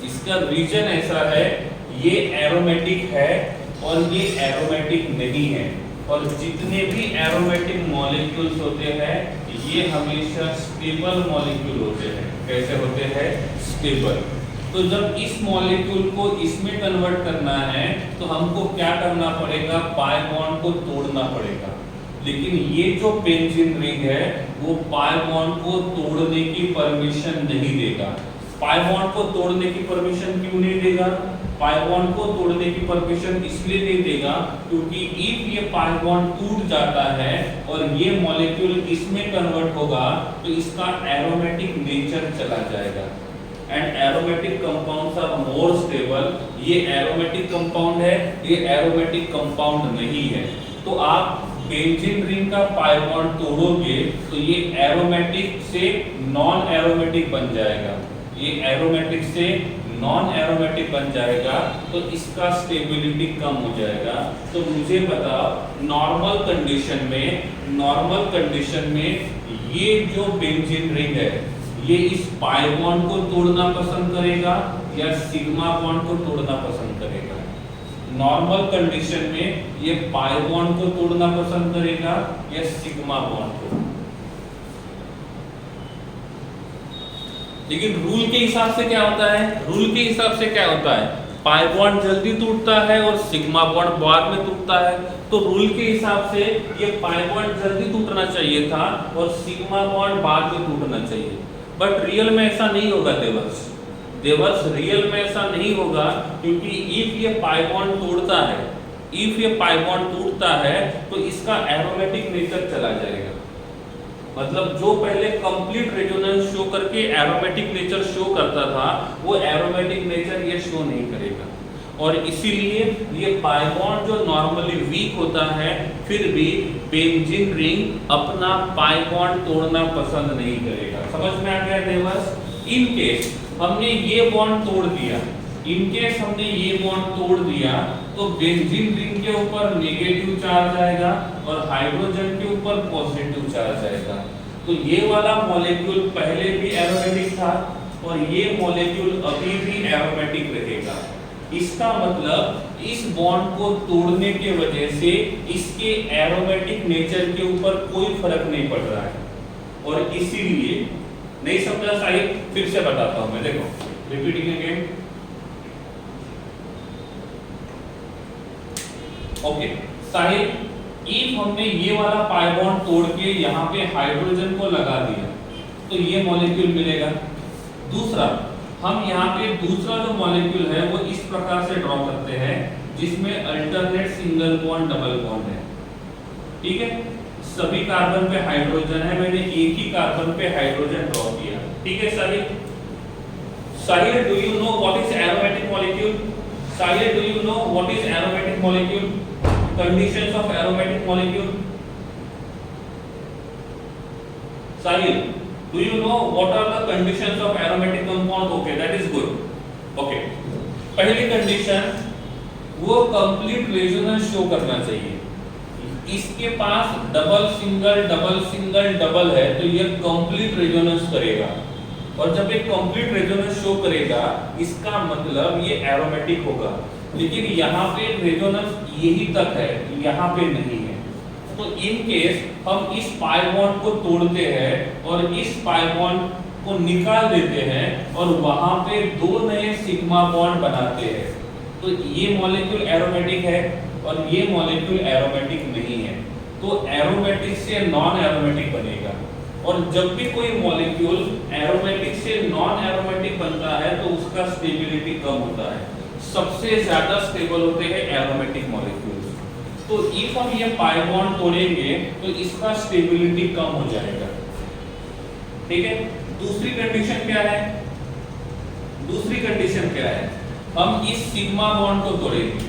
इसका reason ऐसा है, ये एरोमेटिक है और ये एरोमेटिक नहीं है। और जितने भी एरोमेटिक मॉलिक्यूल्स होते हैं ये हमेशा स्टेबल मॉलिक्यूल होते हैं। कैसे होते हैं? स्टेबल। तो जब इस मॉलिक्यूल को इसमें कन्वर्ट करना है तो हमको क्या करना पड़ेगा? पाई बॉन्ड को तोड़ना पड़ेगा। लेकिन ये जो बेंजीन रिंग है वो पाई बॉन्ड को तोड़ने की परमिशन नहीं देगा। पाई बॉन्ड को तोड़ने की परमिशन क्यों नहीं देगा? पाई बॉन्ड को तोड़ने की परमिशन इसलिए नहीं देगा क्योंकि इफ ये पाई बॉन्ड टूट जाता है और ये मॉलिक्यूल इसमें कन्वर्ट होगा तो इसका एरोमेटिक नेचर चला जाएगा and aromatic compounds are more stable. ये एरोमेटिक कंपाउंड है, ये एरोमेटिक कंपाउंड नहीं है। तो आप बेंजीन रिंग का पाई बॉन्ड तोड़ोगे तो ये एरोमेटिक से नॉन एरोमेटिक बन जाएगा, ये एरोमेटिक से नॉन एरोमेटिक बन जाएगा तो इसका स्टेबिलिटी कम हो जाएगा। तो मुझे बताओ नॉर्मल कंडीशन में ये जो बेंजीन रिंग है ये इस पाई बॉन्ड को तोड़ना पसंद करेगा या सिग्मा बॉन्ड को तोड़ना पसंद करेगा? नॉर्मल कंडीशन में ये पाई बॉन्ड को तोड़ना पसंद करेगा या सिग्मा बॉन्ड को? लेकिन रूल के हिसाब से क्या होता है? रूल के हिसाब से क्या होता है? पाई बॉन्ड जल्दी टूटता है और सिग्मा बॉन्ड बाद में टूटता है। तो रूल के हिसाब से ये पाई बॉन्ड जल्दी टूटना चाहिए था और सिग्मा बॉन्ड बाद में टूटना चाहिए। बट रियल में ऐसा नहीं होगा देवर्स, रियल में ऐसा नहीं होगा क्योंकि इफ ये पाई बॉन्ड टूटता है तो इसका एरोमेटिक नेचर चला जाएगा। मतलब जो पहले कंप्लीट रेजोनेंस शो करके एरोमेटिक नेचर शो करता था वो एरोमेटिक नेचर ये शो नहीं करेगा और इसीलिए ये पाई बॉन्ड जो नॉर्मली वीक होता है फिर भी बेंजीन रिंग अपना पाई बॉन्ड तोड़ना पसंद नहीं करेगा। समझ में आ गया देवर्स? इन केस हमने ये बॉन्ड तोड़ दिया, तो बेंजीन रिंग के ऊपर नेगेटिव चार्ज आएगा और हाइड्रोजन के ऊपर पॉजिटिव चार्ज आएगा। तो ये वाला मॉलिक्यूल पहले भी एरोमेटिक था और ये मॉलिक्यूल अभी भी एरोमेटिक रहेगा। इसका मतलब इस बॉन्ड को तोड़ने के वजह से इसके एरोमेटिक नेचर के ऊपर कोई फर्क नहीं पड़ रहा है और इसीलिए नहीं समझा साहिब? फिर से बताता हूं मैं, देखो repeating again. Okay Sahib, if हमने ये वाला पाई बॉन्ड तोड़ के यहाँ पे हाइड्रोजन को लगा दिया तो ये मॉलिक्यूल मिलेगा। दूसरा, हम यहाँ पे दूसरा जो मॉलिक्यूल है वो इस प्रकार से ड्रॉ करते हैं जिसमें alternate single bond double bond है। ठीक है, सभी कार्बन पे हाइड्रोजन है, मैंने एक ही कार्बन पे हाइड्रोजन ड्रॉ किया। ठीक है Sahil, do you know what is aromatic molecule? Sahil, do you know what is aromatic molecule? Conditions of aromatic molecule? Sahil, do you know what are the conditions of aromatic compound? Okay, that is good. Okay, पहली condition वो complete resonance show करना चाहिए। इसके पास double single है तो ये complete resonance करेगा और जब एक कंप्लीट रेजोनेंस शो करेगा इसका मतलब ये एरोमेटिक होगा, लेकिन यहाँ पे रेजोनेंस यही तक है, यहाँ पे नहीं है। तो इन केस हम इस पाई बॉन्ड को तोड़ते हैं और इस पाई बॉन्ड को निकाल देते हैं और वहां पे दो नए सिग्मा बॉन्ड बनाते हैं, तो ये मॉलिक्यूल एरोमेटिक है और ये मॉलिक्यूल एरोमेटिक नहीं है, तो एरोमेटिक से नॉन एरोमेटिक बनेगा। और जब भी कोई मॉलिक्यूल एरोमेटिक से नॉन एरोमेटिक बनता है तो उसका स्टेबिलिटी कम होता है, सबसे ज्यादा स्टेबल होते हैं एरोमेटिक मॉलिक्यूल्स। तो इफ हम ये पाई बॉन्ड तोड़ेंगे तो इसका स्टेबिलिटी कम हो जाएगा, ठीक है। दूसरी कंडीशन क्या है? दूसरी कंडीशन क्या है? हम इस सिग्मा बॉन्ड को तोड़ेंगे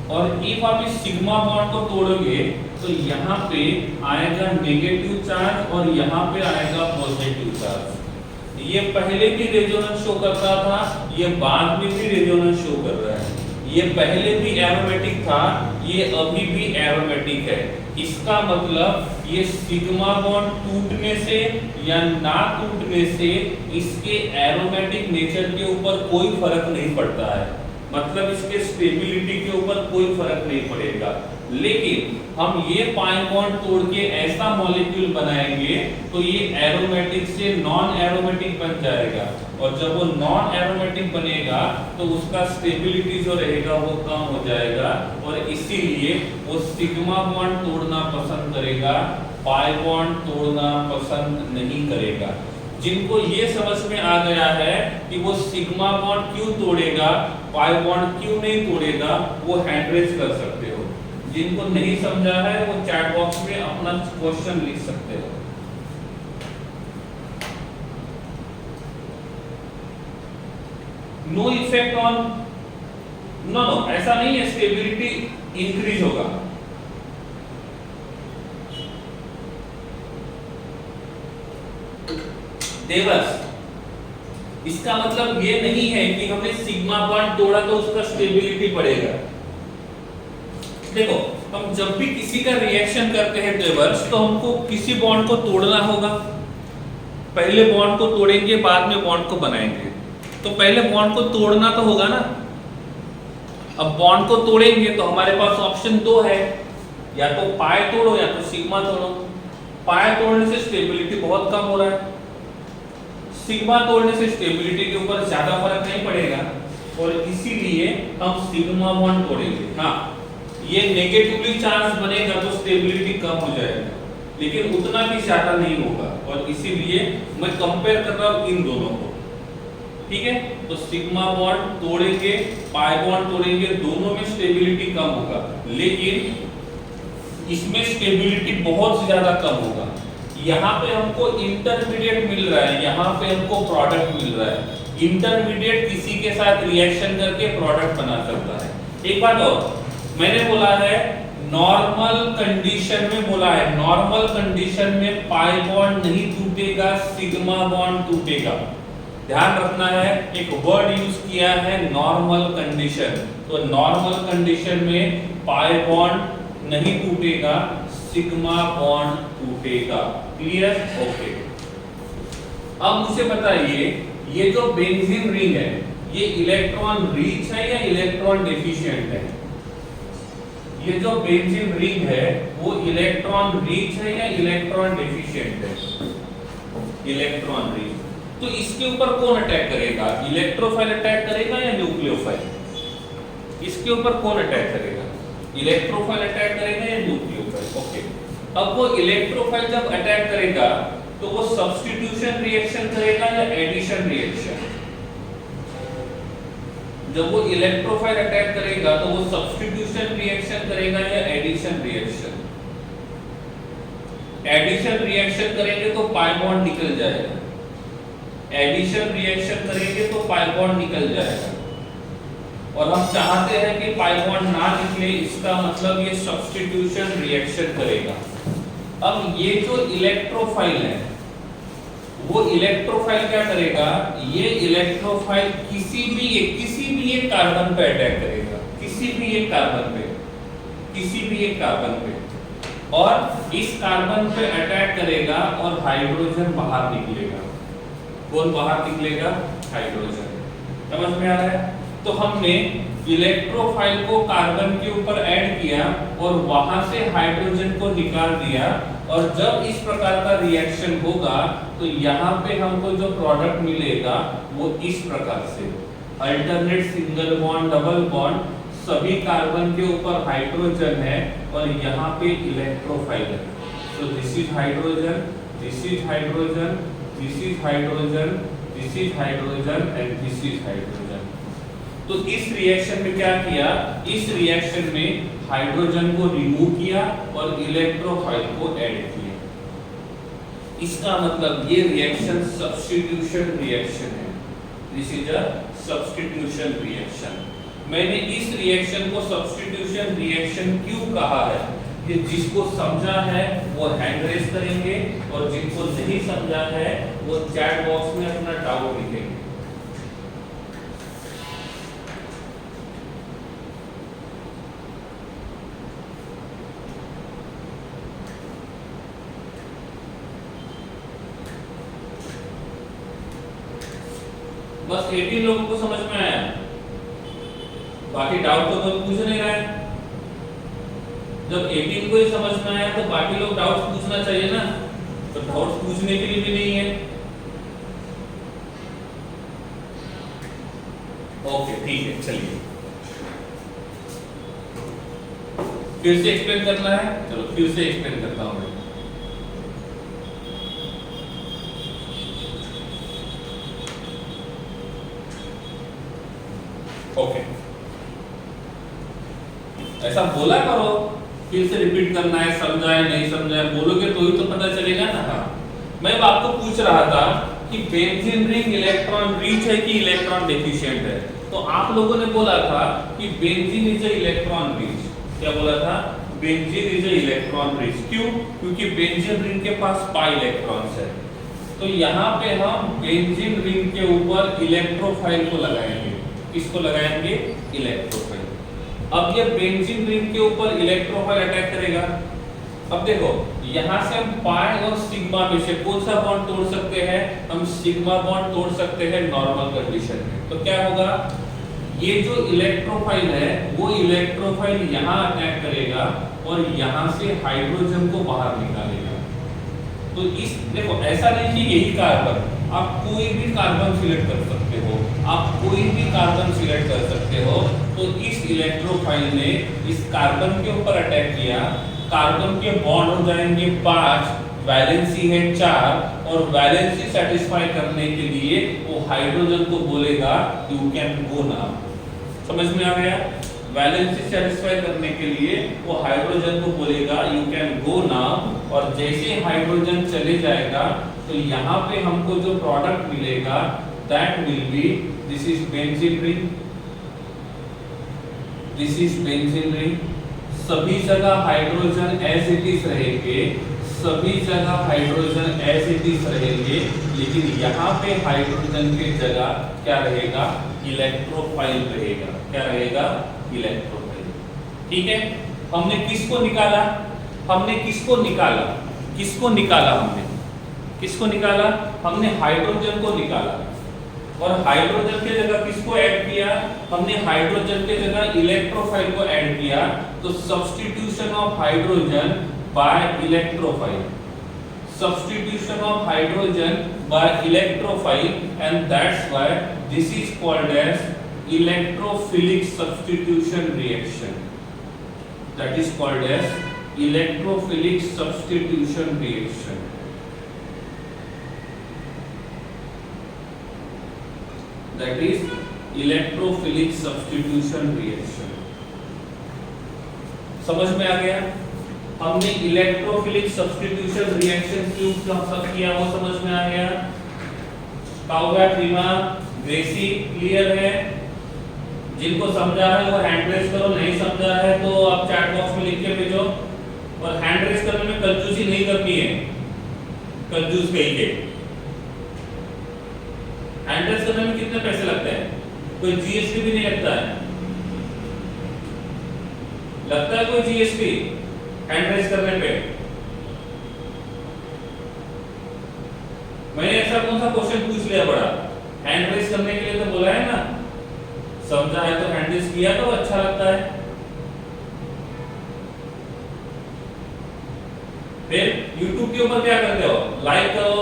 और इफ आप इस सिग्मा बॉन्ड को तोड़ोगे तो यहाँ पे आएगा नेगेटिव चार्ज और यहाँ पे आएगा पॉजिटिव चार्ज। ये पहले भी रेजोनेंस शो करता था, ये बाद में भी रेजोनेंस शो कर रहा है। ये पहले भी एरोमेटिक था, ये अभी भी एरोमेटिक है। इसका मतलब ये सिग्मा बॉन्ड टूटने से या ना टूटने से इसके एरोमेटिक नेचर के ऊपर कोई फर्क नहीं पड़ता है, मतलब इसके स्टेबिलिटी के ऊपर कोई फर्क नहीं पड़ेगा। लेकिन हम ये पाई बॉन्ड तोड़ के ऐसा मॉलिक्यूल बनाएंगे तो ये एरोमेटिक से नॉन एरोमेटिक बन जाएगा, और जब वो नॉन एरोमेटिक बनेगा तो उसका स्टेबिलिटी जो रहेगा वो कम हो जाएगा, और इसीलिए वो सिग्मा बॉन्ड तोड़ना पसंद करेगा, पाई बॉन्ड तोड़ना पसंद नहीं करेगा। जिनको ये समझ में आ गया है कि वो सिग्मा बॉन्ड क्यों तोड़ेगा, पाई बॉन्ड क्यों नहीं तोड़ेगा, वो हैंड रेज कर सकते हो। जिनको नहीं समझा है वो चैट बॉक्स में अपना क्वेश्चन लिख सकते हो। नो इफेक्ट ऑन, नो ऐसा नहीं है, स्टेबिलिटी इंक्रीज होगा। देवस, इसका मतलब ये नहीं है कि हमने सिग्मा बॉन्ड तोड़ा तो उसका स्टेबिलिटी बढ़ेगा। देखो, हम जब भी किसी का रिएक्शन करते हैं देवर्स, तो हमको किसी बॉन्ड को तोड़ना होगा। पहले बॉन्ड को तोड़ेंगे, बाद में बॉन्ड को बनाएंगे, तो पहले बॉन्ड को तोड़ना तो होगा ना। अब बॉन्ड को तोड़ेंगे तो हमारे पास ऑप्शन दो है, या तो पाई तोड़ो या तो सिग्मा तोड़ो। पाई तोड़ने से स्टेबिलिटी बहुत कम हो रहा है, सिग्मा तोड़ने से स्टेबिलिटी के ऊपर ज्यादा फर्क नहीं पड़ेगा, और इसीलिए हम सिग्मा बॉन्ड तोड़ेंगे। हाँ, ये नेगेटिवली चार्ज बनेगा तो स्टेबिलिटी कम हो जाएगा, लेकिन उतना भी ज्यादा नहीं होगा, और इसीलिए मैं कंपेयर कर रहा हूं इन दोनों को, ठीक है। तो सिग्मा बॉन्ड तोड़ेंगे, पाई बॉन्ड तोड़ेंगे, दोनों में स्टेबिलिटी कम होगा, लेकिन इसमें स्टेबिलिटी बहुत ज्यादा कम होगा। यहाँ पे हमको इंटरमीडिएट मिल रहा है, यहाँ पे हमको प्रोडक्ट मिल रहा है। इंटरमीडिएट किसी के साथ रिएक्शन करके प्रोडक्ट बना सकता है। एक बात और, मैंने बोला है नॉर्मल कंडीशन में, बोला है नॉर्मल कंडीशन में पाई बॉन्ड नहीं टूटेगा, सिग्मा बॉन्ड टूटेगा। ध्यान रखना है, एक वर्ड यूज किया है नॉर्मल कंडीशन, तो नॉर्मल कंडीशन में पाई बॉन्ड नहीं टूटेगा, सिग्मा बॉन्ड टूटेगा। क्लियर? ओके। अब मुझे बताइए, ये जो बेंजीन रिंग है, ये इलेक्ट्रॉन रिच है या इलेक्ट्रॉन डेफिशिएंट है? ये जो बेंजीन रिंग है वो इलेक्ट्रॉन रिच है या इलेक्ट्रॉन डेफिशिएंट है? Electron rich. तो इसके ऊपर कौन अटैक करेगा? इलेक्ट्रोफाइल अटैक करेगा या न्यूक्लियोफाइल? इसके ऊपर कौन अटैक करेगा? इलेक्ट्रोफाइल अटैक करेगा या न्यूक्लियोफाइल? ओके। अब वो इलेक्ट्रोफाइल जब अटैक करेगा तो वो सब्स्टिट्यूशन रिएक्शन करेगा या एडिशन रिएक्शन? जब वो इलेक्ट्रोफाइल अटैक करेगा तो वो सब्स्टिट्यूशन रिएक्शन करेगा या एडिशन रिएक्शन? एडिशन रिएक्शन करेंगे तो पाई बॉन्ड निकल जाएगा, एडिशन रिएक्शन करेंगे तो पाई बॉन्ड निकल जाएगा, और हम चाहते हैं कि पाई बॉन्ड ना निकले, इसका मतलब ये सब्स्टिट्यूशन रिएक्शन करेगा। अब ये जो इलेक्ट्रोफाइल है वो इलेक्ट्रोफाइल क्या करेगा? ये इलेक्ट्रोफाइल किसी भी एक कार्बन पे अटैक करेगा, किसी भी एक कार्बन पे, और इस कार्बन पे अटैक करेगा और हाइड्रोजन बाहर निकलेगा। कौन बाहर निकलेगा? हाइड्रोजन। समझ में आ रहा है? तो हमने इलेक्ट्रोफाइल को कार्बन के ऊपर ऐड किया और वहां से हाइड्रोजन को निकाल दिया, और जब इस प्रकार का रिएक्शन होगा तो यहाँ पे हमको जो प्रोडक्ट मिलेगा वो इस प्रकार से alternate single bond, double bond, सभी कार्बन के ऊपर हाइड्रोजन है और यहाँ पे इलेक्ट्रोफाइल है। So this is hydrogen, this is hydrogen, this is hydrogen, this is hydrogen and this is hydrogen। तो इस रिएक्शन में क्या किया? इस रिएक्शन में हाइड्रोजन को रिमूव किया और इलेक्ट्रोफाइल को ऐड किया। इसका मतलब ये रिएक्शन सब्स्टिट्यूशन रिएक्शन है। This is a substitution reaction. मैंने इस रिएक्शन को सब्स्टिट्यूशन रिएक्शन क्यों कहा है? ये जिसको समझा है वो हैंड रेज करेंगे और जिनको नहीं समझा है वो चैट बॉक्स में अपना डाउट लिखेंगे। बस 18 लोगों को समझ में आया, बाकी डाउट तो कोई पूछ नहीं रहा है। जब 18 को ही समझ में आया तो बाकी लोग डाउट पूछना चाहिए ना, तो डाउट पूछने के लिए भी नहीं है। ओके ठीक है, चलिए फिर से एक्सप्लेन करना है। चलो फिर से एक्सप्लेन करता हूं मैं। ओके ऐसा बोला करो, फिर से रिपीट करना है, समझा है नहीं समझा है बोलोगे तो ही तो पता चलेगा ना। हाँ मैं आपको पूछ रहा था कि बेंजीन रिंग इलेक्ट्रॉन रिच है कि इलेक्ट्रॉन डेफिशिएंट है, तो आप लोगों ने बोला था कि benzene is a electron rich. क्या बोला था? Benzene is a electron rich. क्यों? क्योंकि बेंजीन रिंग के पास पाई इलेक्ट्रॉन्स है। तो यहाँ पे हम बेंजीन रिंग के ऊपर इलेक्ट्रोफाइल को लगाएंगे। किसको लगाएंगे? इलेक्ट्रोफाइल। अब ये बेंजीन रिंग के ऊपर इलेक्ट्रोफाइल अटैक करेगा। अब देखो यहां से हम पाई और सिग्मा में से कौन सा बॉन्ड तोड़ सकते हैं? हम सिग्मा बॉन्ड तोड़ सकते हैं नॉर्मल कंडीशन में। तो क्या होगा? ये जो इलेक्ट्रोफाइल है वो इलेक्ट्रोफाइल यहां अटैक करेगा और यहां से हाइड्रोजन को बाहर निकालेगा। तो इस देखो ऐसा नहीं कि यही कार्बन, आप कोई भी कार्बन सिलेक्ट कर सकते हो, आप कोई भी कार्बन सिलेक्ट कर सकते हो। तो इस इलेक्ट्रोफाइल ने इस कार्बन के ऊपर अटैक किया, कार्बन के बॉन्ड हो जाएंगे 5, वैलेंसी है 4, और वैलेंसी सेटिस्फाई करने के लिए वो हाइड्रोजन को बोलेगा यू कैन गो नाउ। समझ में आ गया? वैलेंसी सेटिस्फाई करने के लिए वो हाइड्रोजन को बोलेगा यू कैन गो नाउ, और जैसे हाइड्रोजन चले जाएगा तो यहाँ पे हमको जो प्रोडक्ट मिलेगा that will be this is benzene ring, this is benzene ring. सभी जगह हाइड्रोजन एज इट इज रहेंगे, सभी जगह हाइड्रोजन एज इट इज रहेंगे, लेकिन यहाँ पे हाइड्रोजन की जगह क्या रहेगा? इलेक्ट्रोफाइल रहेगा। क्या रहेगा? इलेक्ट्रोफाइल। ठीक है, हमने किसको निकाला? हमने किसको निकाला? किसको निकाला? किसको निकाला? हमने हाइड्रोजन को निकाला, और हाइड्रोजन के जगह किसको ऐड किया? हमने हाइड्रोजन के जगह इलेक्ट्रोफाइल को ऐड किया। तो substitution of hydrogen bye electrophile, substitution of hydrogen by electrophile, and that's why this is called as electrophilic substitution reaction. That is called as electrophilic substitution reaction. That is electrophilic substitution reaction. समझ में आ गया? हमने electrophilic substitution reaction क्यों किया वो समझ में आ गया? काउगा, रीमा, ग्रेसी क्लियर है? जिनको समझा है वो हैंड रेज करो, नहीं समझा है तो आप चैट बॉक्स में लिख के भेजो। और हैंड रेज करने में कंजूसी नहीं करनी है, कंजूस कहीं के। हैंड रेज करने में कितने पैसे लगते हैं? कोई जीएसटी भी नहीं लगता है। लगता है कोई जीएसटी हैंड रेज करने पे? मैंने ऐसा ऐसा कौन सा क्वेश्चन पूछ लिया बड़ा? हैंड रेस करने के लिए तो बोला है ना, समझा है तो हैंड रेस किया तो अच्छा लगता है। फिर YouTube के ऊपर क्या करते हो? लाइक करो,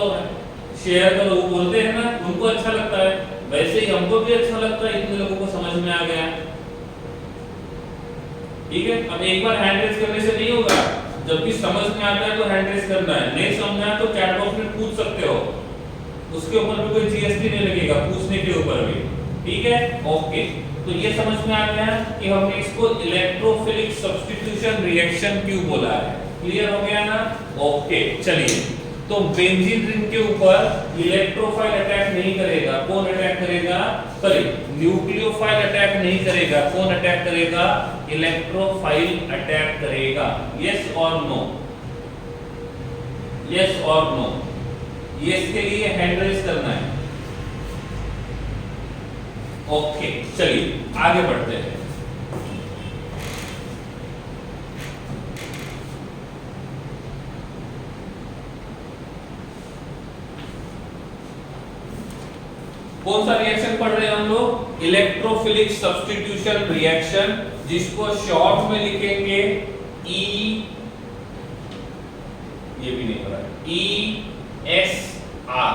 शेयर करो, वो बोलते हैं ना, उनको अच्छा लगता है। वैसे ही हमको भी अच्छा लगता है, इतने लोगों को समझ में आ गया। ठीक है, अब एक बार हैंड रेस करने से नहीं होगा, जब भी समझ में आता है तो हैंड रेस करना है, नहीं समझा है तो चैट बॉक्स में पूछ सकते हो, उसके ऊपर भी कोई जीएसटी नहीं लगेगा, पूछने के ऊपर भी। ठीक है, ओके। तो ये समझ में आ गया कि हमने इसको इलेक्ट्रोफिलिक सब्स्टिट्यूशन रिएक्शन क्यों बोला है। क्लियर हो गया ना? ओके, चलिए। तो बेंजीन रिंग के ऊपर इलेक्ट्रोफाइल अटैक नहीं करेगा, कौन अटैक करेगा? सॉरी, न्यूक्लियोफाइल अटैक नहीं करेगा, कौन अटैक करेगा? इलेक्ट्रोफाइल अटैक करेगा। यस और नो? यस और नो? यस के लिए हैंड रेस करना है। ओके, चलिए आगे बढ़ते हैं। कौन सा रिएक्शन पढ़ रहे हैं हम लोग? इलेक्ट्रोफिलिक सब्स्टिट्यूशन रिएक्शन, जिसको शॉर्ट में लिखेंगे ई, ये भी नहीं पढ़ा, ESR,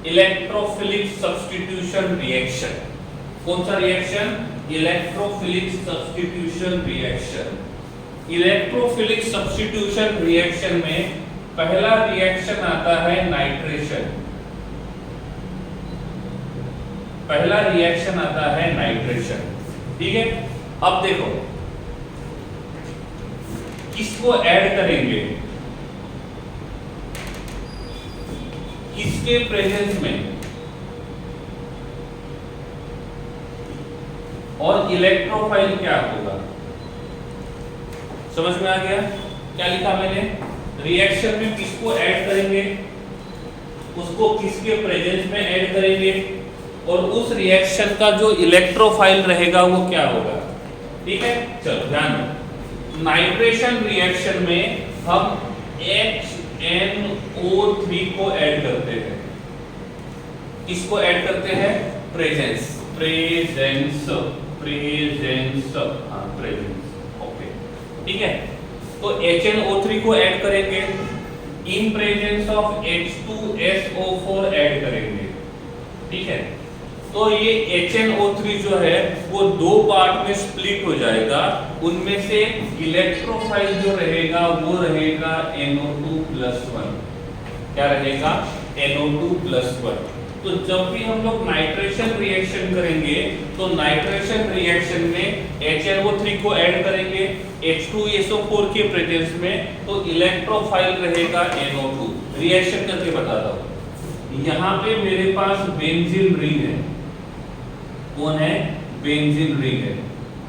इलेक्ट्रोफिलिक सब्स्टिट्यूशन रिएक्शन। कौन सा reaction? Electrophilic substitution reaction. Electrophilic substitution reaction में पहला रिएक्शन आता है नाइट्रेशन। पहला रिएक्शन आता है नाइट्रेशन। ठीक है, अब देखो किसको ऐड करेंगे, किसके प्रेजेंस में, और इलेक्ट्रोफाइल क्या होगा? समझ में आ गया क्या लिखा मैंने? रिएक्शन में किसको ऐड करेंगे, उसको किसके प्रेजेंस में ऐड करेंगे, और उस रिएक्शन का जो इलेक्ट्रोफाइल रहेगा वो क्या होगा। ठीक है, चलो ध्यान दो। नाइट्रेशन रिएक्शन में हम HNO3 को ऐड करते हैं। किसको ऐड करते हैं? प्रेजेंस, प्रेजेंस, प्रेजेंस, हाँ प्रेजेंस। ओके, ठीक है, तो HNO3 को ऐड करेंगे, इन प्रेजेंस ऑफ H2SO4 ऐड करेंगे। ठीक है, तो ये HNO3 जो है वो दो पार्ट में स्प्लिट हो जाएगा, उनमें से इलेक्ट्रोफाइल जो रहेगा वो रहेगा NO2+1। क्या रहेगा? NO2+1। तो जब भी हम लोग नाइट्रेशन रिएक्शन करेंगे तो नाइट्रेशन रिएक्शन में HNO3 को ऐड करेंगे H2SO4 के प्रेजेंस में, तो इलेक्ट्रोफाइल रहेगा NO2। रिएक्शन करके बताता हूं। यहाँ पे मेरे पास बेंजीन रिंग है। कौन है? बेंजीन रिंग है।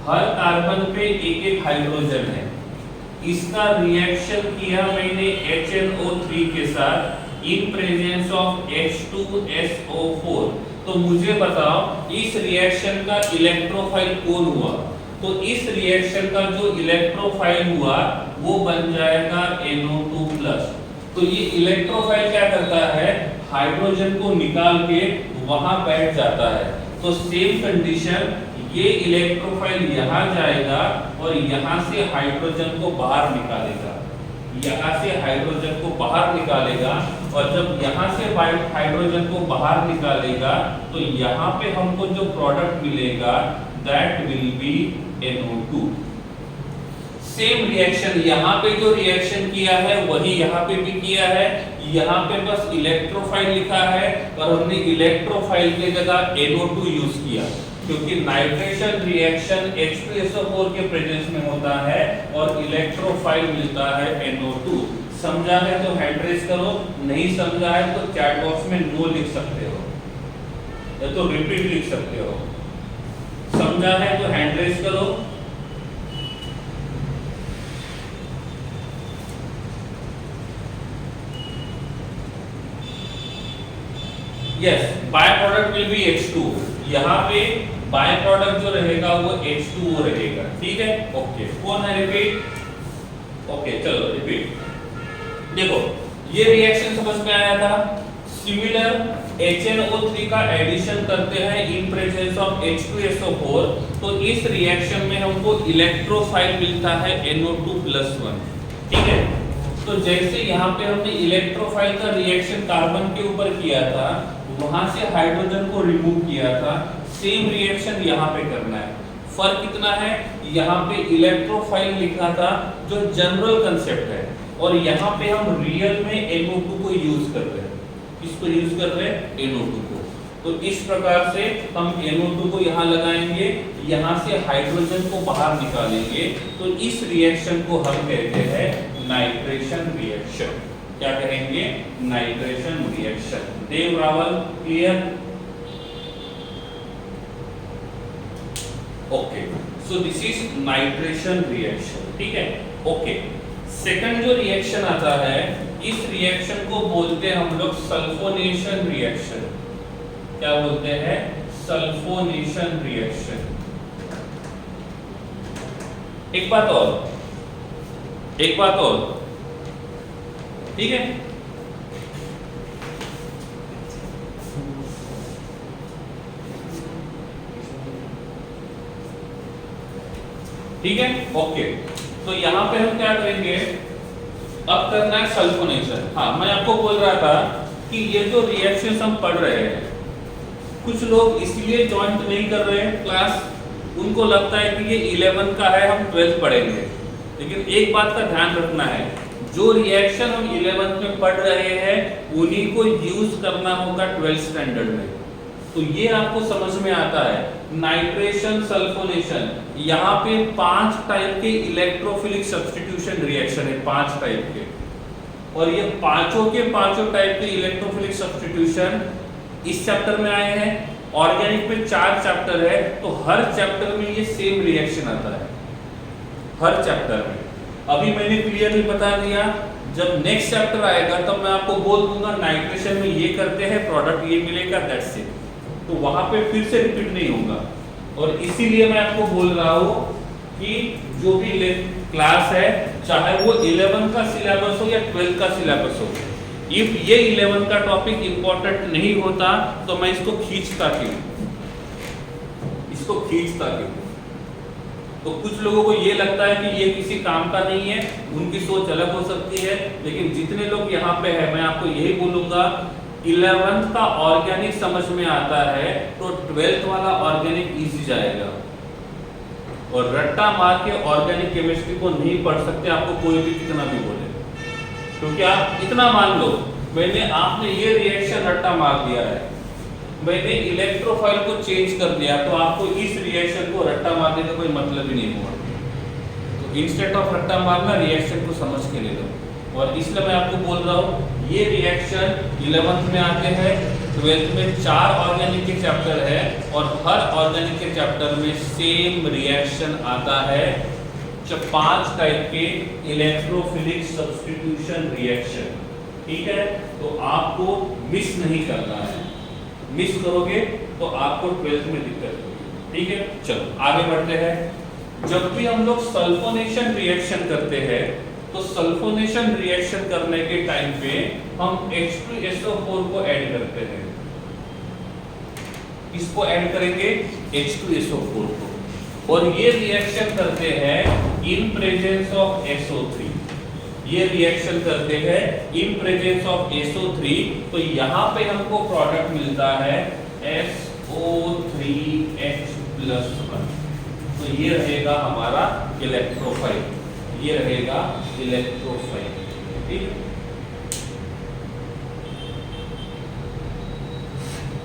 हर कार्बन पे एक एक हाइड्रोजन है। इसका रिएक्शन किया मैंने HNO3 के साथ इन प्रेजेंस ऑफ H2SO4। तो मुझे बताओ इस रिएक्शन का इलेक्ट्रोफाइल कौन हुआ? तो इस रिएक्शन का जो इलेक्ट्रोफाइल हुआ वो बन जाएगा NO2+। तो ये इलेक्ट्रोफाइल क्या करता है? हाइड्रोजन को निकाल के वहां बैठ जाता है। तो सेम कंडीशन, ये इलेक्ट्रोफाइल यहाँ जाएगा और यहाँ से हाइड्रोजन को बाहर निकालेगा, यहाँ से हाइड्रोजन को बाहर निकालेगा, और जब यहाँ से हाइड्रोजन को बाहर निकालेगा तो यहाँ पे हमको जो प्रोडक्ट मिलेगा that will B NO2। Same reaction, यहाँ पे जो रिएक्शन किया है वही यहाँ पे भी किया है। यहाँ पे बस इलेक्ट्रोफाइल लिखा है और हमने इलेक्ट्रोफाइल की जगह NO2 यूज किया, क्योंकि नाइट्रेशन रिएक्शन H2SO4 के प्रेजेंस में होता है और इलेक्ट्रोफाइल मिलता है NO2। समझा है तो हैंड रेस करो, नहीं समझा है तो चैट बॉक्स में नो लिख सकते हो या तो रिपीट लिख सकते हो। समझा है तो हैंड रेस करो। Yes, by product will be H2। यहाँ पे बाय प्रोडक्ट जो रहेगा वो H2O रहेगा। ठीक है, ओके। कौन है? रिपीट। ओके, चलो रिपीट। देखो ये रिएक्शन समझ में आया था। सिमिलर HNO3 का एडिशन करते हैं इन प्रेजेंस ऑफ H2SO4, तो इस रिएक्शन में हमको इलेक्ट्रोफाइल मिलता है NO2+1। ठीक है, तो जैसे यहाँ पे हमने इलेक्ट्रोफाइल का रिएक्शन कार्बन के ऊपर किया था, वहां से हाइड्रोजन को रिमूव किया था, सेम रिएक्शन यहाँ पे करना है। फर्क कितना है, यहाँ पे इलेक्ट्रोफाइल लिखा था जो जनरल कंसेप्ट है, और यहाँ पे हम रियल में NO2 को यूज कर रहे हैं। इसको यूज कर रहे हैं NO2 को। तो इस प्रकार से हम NO2 को यहाँ लगाएंगे, यहाँ से हाइड्रोजन को बाहर निकालेंगे, तो इस रिएक्शन को हम कहते हैं नाइट्रेशन रिएक्शन। क्या कहेंगे, nitration reaction. Dev Rawal clear? Okay, so this is nitration reaction. ठीक है, ओके। सेकंड जो रिएक्शन आता है, इस रिएक्शन को बोलते हैं हम लोग सल्फोनेशन रिएक्शन। क्या बोलते हैं, सल्फोनेशन रिएक्शन। एक बात और, ठीक है, ठीक है, ओके। तो यहां पे हम क्या करेंगे, अब करना है सल्फोनेशन। हाँ, मैं आपको बोल रहा था कि ये जो रिएक्शंस हम पढ़ रहे हैं, कुछ लोग इसलिए ज्वाइन नहीं कर रहे हैं क्लास, उनको लगता है कि ये 11 का है, हम 12 पढ़ेंगे। लेकिन एक बात का ध्यान रखना है, जो रिएक्शन हम 11 में पढ़ रहे हैं उन्हीं को यूज करना होगा 12 स्टैंडर्ड में। तो ये आपको समझ में आता है। नाइट्रेशन, सल्फोनेशन, यहाँ पे 5 टाइप के इलेक्ट्रोफिलिक सब्स्टिट्यूशन रिएक्शन है, 5 टाइप के, और ये पांचों के पांचों टाइप के इलेक्ट्रोफिलिक सब्स्टिट्यूशन इस चैप्टर में आए हैं। ऑर्गेनिक में 4 चैप्टर है, तो हर चैप्टर में ये सेम रिएक्शन आता है, हर चैप्टर में। अभी मैंने क्लियरली बता दिया, जब नेक्स्ट चैप्टर आएगा तब मैं आपको बोल दूंगा नाइट्रेशन में ये करते हैं, प्रोडक्ट ये मिलेगा, दैट्स इट। तो वहां पे फिर से रिपीट नहीं होगा, और इसीलिए मैं आपको बोल रहा हूं कि जो भी क्लास है, चाहे वो 11 का सिलेबस हो या 12 का सिलेबस हो, इफ ये 11 का टॉपिक इंपॉर्टेंट नहीं होता तो मैं इसको खींचता क्यों, तो कुछ लोगों को ये लगता है कि ये किसी काम का नहीं है, उनकी सोच अलग हो सकती है। लेकिन जितने लोग यहाँ पे है, मैं आपको यही बोलूंगा, 11th का ऑर्गेनिक समझ में आता है तो 12th वाला ऑर्गेनिक इजी जाएगा। और रट्टा मार के ऑर्गेनिक केमिस्ट्री को नहीं पढ़ सकते, आपको कोई भी कितना भी बोले। क्योंकि आप इतना मान लो, आपने ये रिएक्शन रट्टा मार दिया है, मैंने इलेक्ट्रोफाइल को चेंज कर दिया, तो आपको इस रिएक्शन को रट्टा मारने का कोई मतलब ही नहीं हुआ। तो इंस्टेड ऑफ रट्टा मारना, रिएक्शन को समझ के ले लो। और इसलिए मैं आपको बोल रहा हूँ, ये रिएक्शन 11th में आते हैं, 12th में 4 ऑर्गेनिक के चैप्टर है, और हर ऑर्गेनिक के चैप्टर में सेम रिएक्शन आता है, 5 टाइप के इलेक्ट्रोफिलिक सब्स्टिट्यूशन रिएक्शन। ठीक है, तो आपको मिस नहीं करना है, मिस करोगे तो आपको 12th में दिक्कत होगी। ठीक है, चलो आगे बढ़ते हैं। जब भी हम लोग सल्फोनेशन रिएक्शन करते हैं, तो सल्फोनेशन रिएक्शन करने के टाइम पे हम H2SO4 को ऐड करते हैं। इसको ऐड करेंगे H2SO4 को, और ये रिएक्शन करते हैं इन प्रेजेंस ऑफ SO3। ये रिएक्शन करते हैं इन प्रेजेंस ऑफ SO3, तो यहाँ पे हमको प्रोडक्ट मिलता है SO3H+1। तो ये रहेगा हमारा इलेक्ट्रोफाइल, ये रहेगा इलेक्ट्रोफाइल।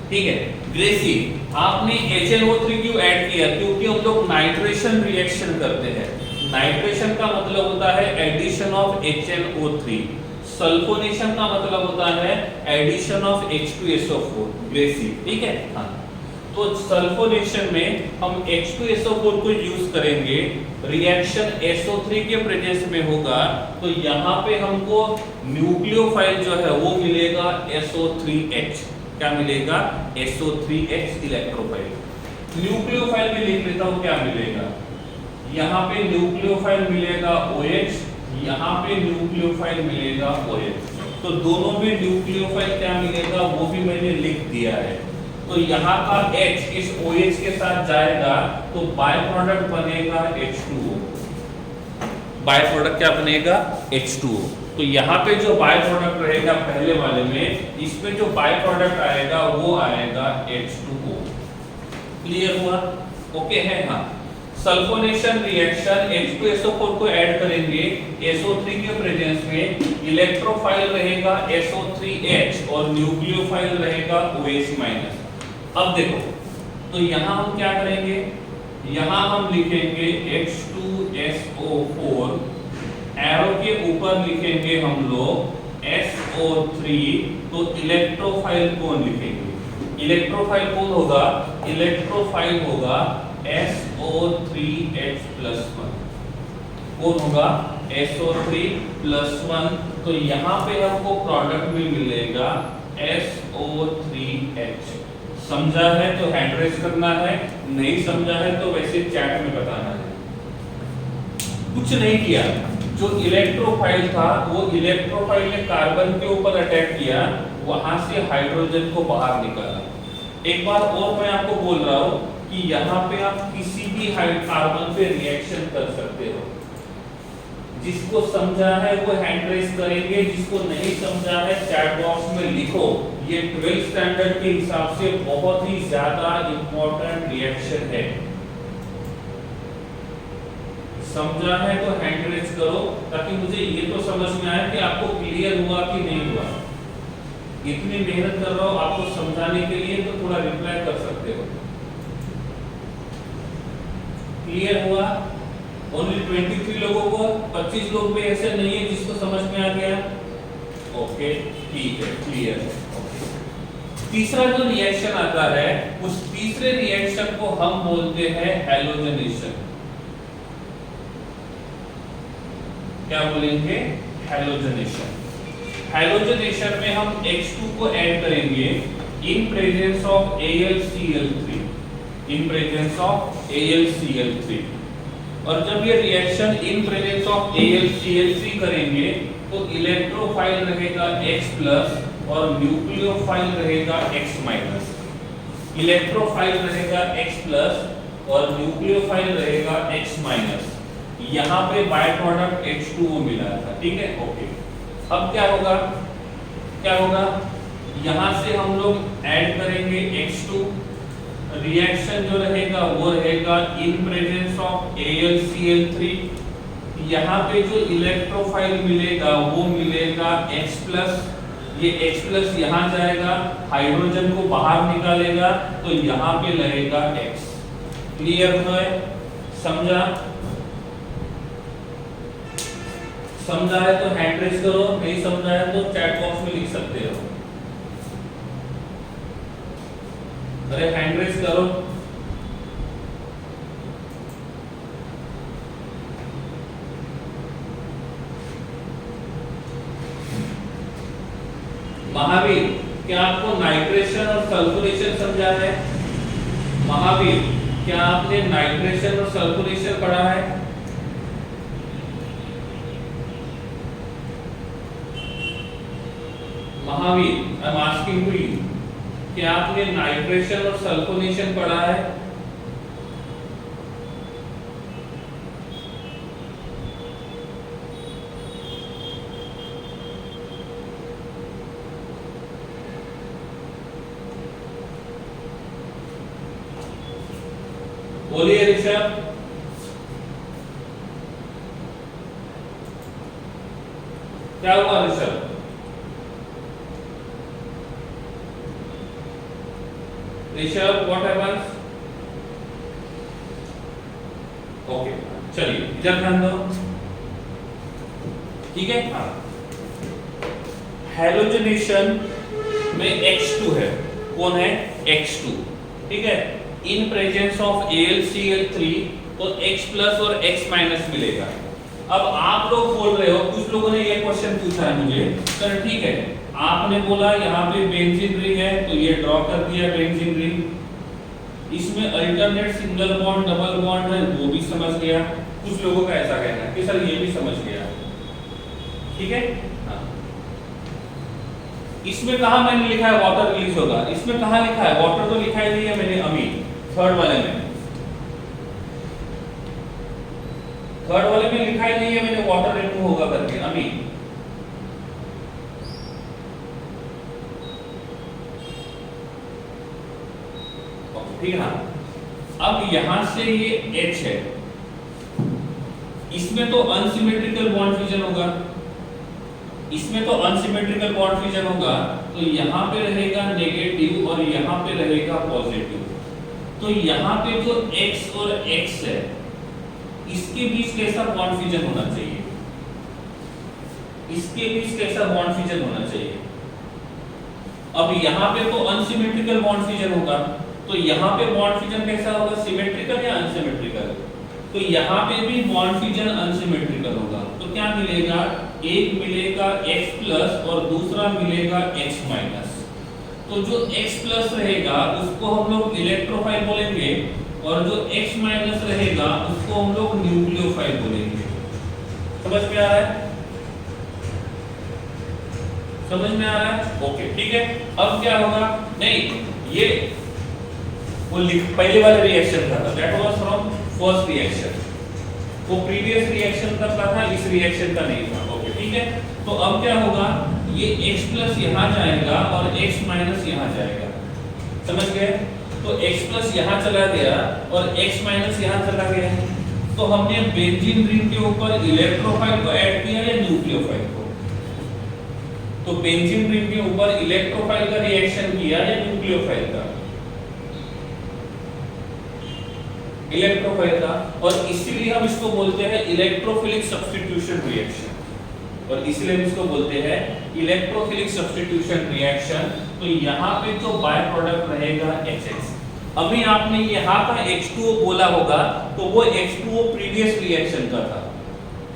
ठीक है, ग्रेसी, आपने HNO3 क्यों ऐड किया? क्योंकि हम लोग नाइट्रेशन रिएक्शन करते हैं। नाइट्रेशन का मतलब होता है एडिशन ऑफ HNO3, सल्फोनेशन का मतलब होता है एडिशन ऑफ H2SO4। ग्रेसी, ठीक है। हाँ, तो सल्फोनेशन में हम H2SO4 को यूज करेंगे, रिएक्शन SO3 के प्रेजेंस में होगा, तो यहाँ पे हमको न्यूक्लियोफाइल जो है वो मिलेगा SO3H। क्या मिलेगा? SO3H electrophile. न्यूक्लियोफाइल भी लिख लेता हूँ, क्या मिलेगा? यहाँ पे न्यूक्लियोफाइल मिलेगा OH, यहाँ पे न्यूक्लियोफाइल मिलेगा OH। तो दोनों में न्यूक्लियोफाइल क्या मिलेगा वो भी मैंने लिख दिया है। तो यहाँ का H इस OH के साथ जाएगा तो बाय प्रोडक्ट बनेगा H2O। बाय प्रोडक्ट क्या बनेगा? H2O। तो यहाँ पे जो बाय प्रोडक्ट रहेगा पहले वाले में, इसमें जो बाय प्रोडक्ट आएगा वो आएगा H2O। क्लियर हुआ? ओके है? हाँ। सल्फोनेशन रिएक्शन H2SO4 को ऐड करेंगे SO3 के प्रेजेंस में, इलेक्ट्रोफाइल रहेगा SO3H और न्यूक्लियोफाइल रहेगा OH-। अब देखो, तो यहाँ हम क्या करेंगे, यहाँ हम लिखेंगे H2SO4, एरो के ऊपर लिखेंगे हम लोग SO3, तो इलेक्ट्रोफाइल कौन लिखेंगे? इलेक्ट्रोफाइल कौन होगा? इलेक्ट्रोफाइल होगा SO3H+1। कौन होगा? SO3+1। तो यहाँ पे हमको प्रोडक्ट में मिलेगा SO3H। समझा है तो हैंड रेज करना है, नहीं समझा है तो वैसे चैट में बताना है। कुछ नहीं किया, जो इलेक्ट्रोफाइल था वो इलेक्ट्रोफाइल ने कार्बन के ऊपर अटैक किया, वहां से हाइड्रोजन को बाहर निकाला। एक बार और मैं आपको बोल रहा हूं कि यहाँ पे आप किसी भी कार्बन पे रिएक्शन कर सकते हो। जिसको समझा है वो हैंड रेज करेंगे, जिसको नहीं समझा है चैट बॉक्स में लिखो। ये 12th स्टैंडर्ड के हिसाब से बहुत ही ज्यादा इंपॉर्टेंट रिएक्शन है। समझा है तो हैंड रेज करो, ताकि मुझे ये तो समझ में आए कि आपको क्लियर हुआ कि नहीं हुआ। इतनी मेहनत कर रहा हूं आपको समझाने के लिए, तो थोड़ा रिप्लाई कर सकते हो। क्लियर हुआ? ओनली 23 लोगों को, 25 लोग भी ऐसे नहीं है जिसको समझ में आ गया। ओके ठीक है, क्लियर है। तीसरा जो रिएक्शन आता है, उस तीसरे रिएक्शन को हम बोलते हैं हैलोजनेशन। क्या बोलेंगे? हैलोजनेशन। हैलोजनेशन में हम H2 को ऐड करेंगे इन presence of AlCl3, in presence of AlCl3। और जब ये reaction in presence of AlCl3 करेंगे तो इलेक्ट्रोफाइल रहेगा H+ और न्यूक्लियोफाइल रहेगा X-। इलेक्ट्रोफाइल रहेगा X+ और न्यूक्लियोफाइल रहेगा X-। यहाँ पे बाय प्रोडक्ट H2O मिला था, ठीक है? ओके। अब क्या होगा? क्या होगा? यहाँ से हम लोग ऐड करेंगे H2, रिएक्शन जो रहेगा वो रहेगा इन प्रेजेंस ऑफ AlCl3। यहाँ पे जो इलेक्ट्रोफाइल मिलेगा वो मिलेगा X+। ये X+ यहाँ जाएगा, हाइड्रोजन को बाहर निकालेगा, तो यहाँ पे लगेगा X। क्लियर है? समझा? समझा है तो हैंड रेज करो, नहीं समझा है तो चैट बॉक्स में लिख सकते हो। अरे हैंड रेज करो। महावीर, क्या आपको नाइट्रेशन और सल्फोनेशन समझा है? महावीर, क्या आपने नाइट्रेशन और सल्फोनेशन पढ़ा है? Mahavir, I am asking to you, क्या आपने नाइट्रेशन और सल्फोनेशन पढ़ा है? बोलिए ऋषभ। क्या हुआ Rishabh? Rishabh, what happens? Okay, चलिए इधर ध्यान दो, ठीक है? हाँ, हैलोजनेशन में H2 है। कौन है? H2, ठीक है? इन प्रेजेंस ऑफ AlCl3 तो X+ और X- मिलेगा। अब आप लोग बोल रहे हो, कुछ लोगों ने ये क्वेश्चन पूछा है मुझे, सर ठीक है, आपने बोला यहाँ पे बेंजीन रिंग है तो ये ड्रॉ कर दिया बेंजीन रिंग, इसमें alternate single bond double bond है, वो भी समझ गया। कुछ लोगों का ऐसा कहना है कि सर ये भी समझ गया, ठीक है? हाँ, इसमें कहा मैंने लिखा है वाटर रिलीज होगा, इसमें कहा लिखा है वाटर, तो लिखा ही नहीं है मैंने अभी थर्ड वाले में लिखा ही नहीं है मैंने वाटर रिमूव होगा करके अभी। ठीक है ना। अब यहां से ये H है, इसमें तो अनसिमेट्रिकल बॉन्ड फ्यूजन होगा, इसमें तो अनसिमेट्रिकल बॉन्ड फ्यूजन होगा, तो यहां पे रहेगा नेगेटिव और यहां पे रहेगा पॉजिटिव। तो यहां पे जो X और X है इसके बीच कैसा बॉन्ड फ्यूजन होना चाहिए, इसके बीच कैसा बॉन्ड फ्यूजन होना चाहिए। अब यहां पे तो अनसिमेट्रिकल बॉन्ड फ्यूजन होगा, तो यहां पे बॉन्ड फ्यूजन कैसा होगा, सिमेट्रिकल या अनसिमेट्रिकल। तो यहां पे भी बॉन्ड फ्यूजन अनसिमेट्रिकल होगा, तो क्या मिलेगा, एक मिलेगा X प्लस और दूसरा मिलेगा X माइनस। तो जो X प्लस रहेगा उसको हम लोग इलेक्ट्रोफाइल बोलेंगे और जो X माइनस रहेगा उसको हम लोग न्यूक्लियोफाइल बोलेंगे। समझ में आ रहा है, समझ में आ रहा है, ओके ठीक है। अब क्या होगा, नहीं ये वो पहले वाले रिएक्शन का था, that was from first reaction, वो प्रीवियस रिएक्शन तक का था, इस रिएक्शन का नहीं था, ओके ठीक है। तो अब क्या होगा, ये X प्लस यहाँ जाएगा और X माइनस यहाँ जाएगा, समझ गए। तो X प्लस यहाँ चला गया और X माइनस यहाँ चला गया, तो हमने बेंजीन रिंग के ऊपर इलेक्ट्रोफाइल को ऐड किया या न्यूक्लियोफाइल को, तो बेंजीन रिंग के ऊपर इलेक्ट्रोफाइल का रिएक्शन किया या न्यूक्लियोफाइल का, इलेक्ट्रोफाइल का। और इसीलिए हम इसको बोलते हैं इलेक्ट्रोफिलिक सब्स्टिट्यूशन रिएक्शन, और इसलिए हम इसको बोलते हैं इलेक्ट्रोफिलिक सब्स्टिट्यूशन रिएक्शन। तो यहाँ पे जो बाय प्रोडक्ट रहेगा HX, अभी आपने यहाँ का H2O बोला होगा तो वो H2O प्रीवियस रिएक्शन का था,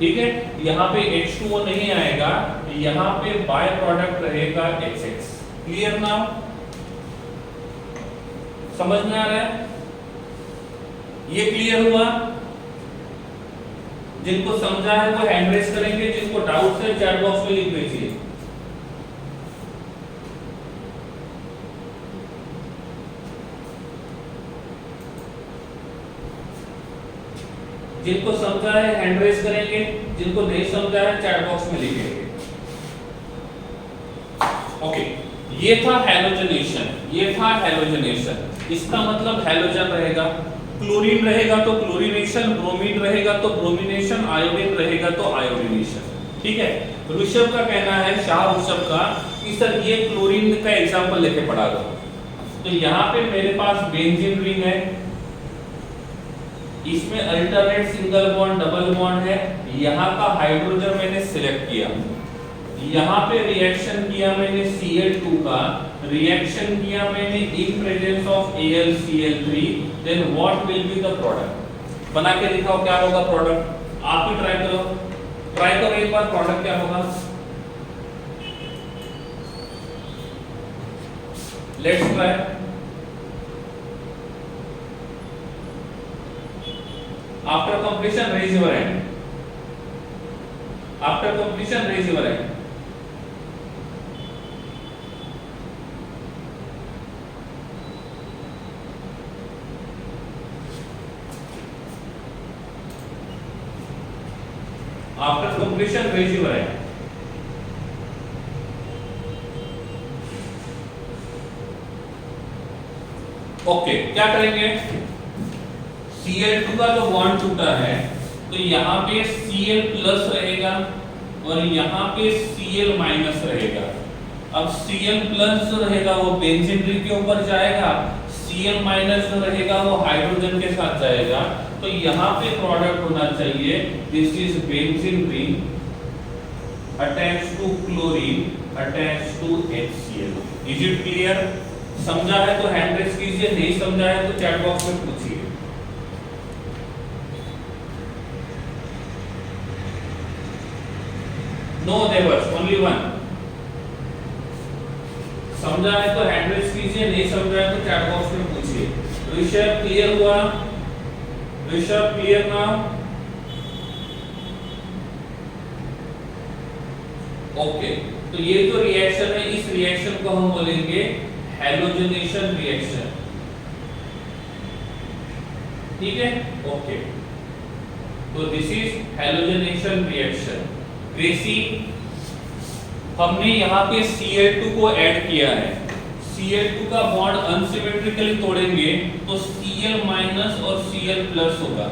ठीक है। यहाँ पे H2O नहीं आएगा, यहाँ पे बाय प्रोडक्ट रहेगा HX। क्लियर नाउ, समझ में आ रहा है, ये क्लियर हुआ। जिनको समझा है वो हैंड रेज करेंगे, जिनको डाउट्स है चैट बॉक्स में लिख दीजिए। जिनको समझा है हैंड रेज करेंगे, जिनको नहीं समझा है चैट बॉक्स में लिखेंगे। ओके, ये था हैलोजनेशन, ये था हैलोजनेशन। इसका मतलब हैलोजन रहेगा, क्लोरीन रहेगा तो क्लोरीनेशन, ब्रोमीन रहेगा तो ब्रोमिनेशन, आयोडीन रहेगा तो आयोडीनेशन, ठीक है। ऋषभ का कहना है, शाह ऋषभ का, कि सर ये क्लोरीन का एग्जांपल लेके पढ़ा दो। तो यहाँ पे मेरे पास बेंजीन रिंग है, इसमें alternate single bond double bond है, यहाँ का हाइड्रोजन मैंने सिलेक्ट किया, यहाँ पे रिएक्शन किया मैंने Cl2 का, रिएक्शन किया मैंने in presence of AlCl3, then what will be the product. बना के दिखाओ क्या होगा प्रोडक्ट, आप ही ट्राई करो, ट्राई करो एक बार, प्रोडक्ट क्या होगा। Let's try. After completion raise your hand, after completion raise your hand. After completion raise your hand. Okay, क्या करेंगे, Cl2 का जो बॉन्ड टूटा है तो यहाँ पे Cl प्लस रहेगा और यहाँ पे Cl माइनस रहेगा। अब Cl प्लस जो रहेगा वो बेंजीन रिंग के ऊपर जाएगा, Cl माइनस जो रहेगा वो हाइड्रोजन के साथ जाएगा। तो यहाँ पे प्रोडक्ट होना चाहिए, this is benzene ring attached to chlorine attached to HCl। Is it clear? समझा है तो हैंड रेज कीजिए, नहीं समझा है तो चैट बॉक्स में पूछिए। नो देवर्स, ओनली वन। समझा है तो हैंड रेज कीजिए, नहीं समझा है तो चैट बॉक्स में पूछिए। ऋषभ क्लियर हुआ? Rishabh clear now? ओके तो ये जो रिएक्शन है, इस रिएक्शन को हम बोलेंगे हैलोजनेशन रिएक्शन। ठीक है, ओके। तो this is halogenation reaction. Gracy, हमने यहाँ पे Cl2 को ऐड किया है। Cl2 का बॉन्ड अनसिमेट्रिकली तोड़ेंगे तो Cl- और Cl+ होगा।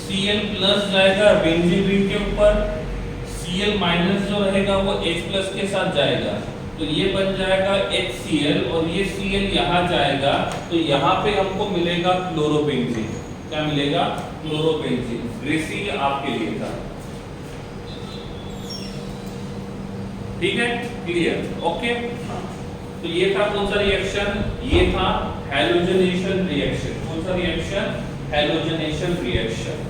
Cl+ जाएगा बेंजीन रिंग के ऊपर, Cl- जो रहेगा वो H+ के साथ जाएगा, तो ये बन जाएगा HCl और ये Cl यहाँ जाएगा, तो यहाँ पे हमको मिलेगा क्लोरोबेंजीन। क्या मिलेगा? क्लोरोबेंजीन। ग्रेसी आपके लिए था। ठीक है, क्लियर, ओके। तो ये था कौन सा रिएक्शन? ये था हैलोजनेशन रिएक्शन। कौन सा रिएक्शन? Halogenation reaction.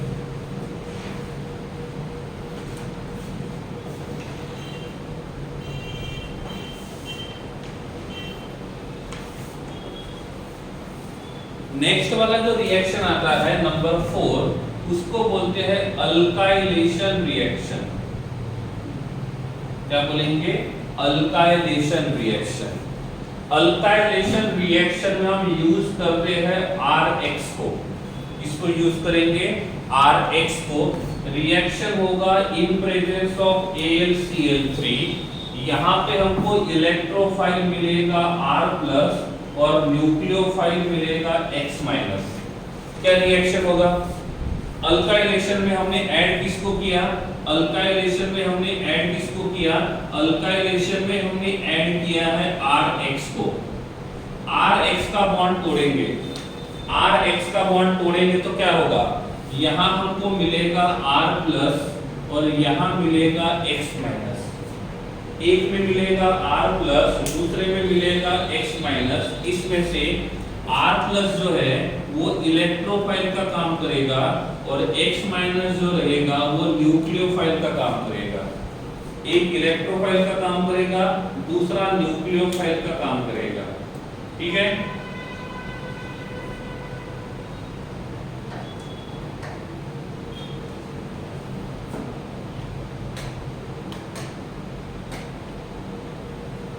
नेक्स्ट वाला जो रिएक्शन आता है नंबर 4, उसको बोलते हैं अल्काइलेशन रिएक्शन। क्या बोलेंगे? Alkylation reaction. अल्काइलेशन रिएक्शन में हम यूज करते हैं Rx को। इसको यूज करेंगे Rx को। रिएक्शन होगा इन प्रेजेंस ऑफ AlCl3। यहाँ पे हमको इलेक्ट्रोफाइल मिलेगा R+ और न्यूक्लियोफाइल मिलेगा X-। क्या रिएक्शन होगा? अल्काइलेशन में हमने ऐड किसको किया? अल्काइलेशन में हमने ऐड किसको किया? अल्काइलेशन में हमने ऐड किया है Rx को। Rx का बॉन्ड तोड़ेंगे। Rx का बॉन्ड तोड़ेंगे तो क्या होगा? यहाँ हमको मिलेगा R+ और यहाँ मिलेगा X-। एक में मिलेगा R+, दूसरे में मिलेगा X-। इसमें से R+ जो है वो इलेक्ट्रोफाइल का काम करेगा और X- जो रहेगा वो न्यूक्लियोफाइल का काम करेगा। एक इलेक्ट्रोफाइल का काम करेगा, दूसरा न्यूक्लियोफाइल का काम करेगा। ठीक है,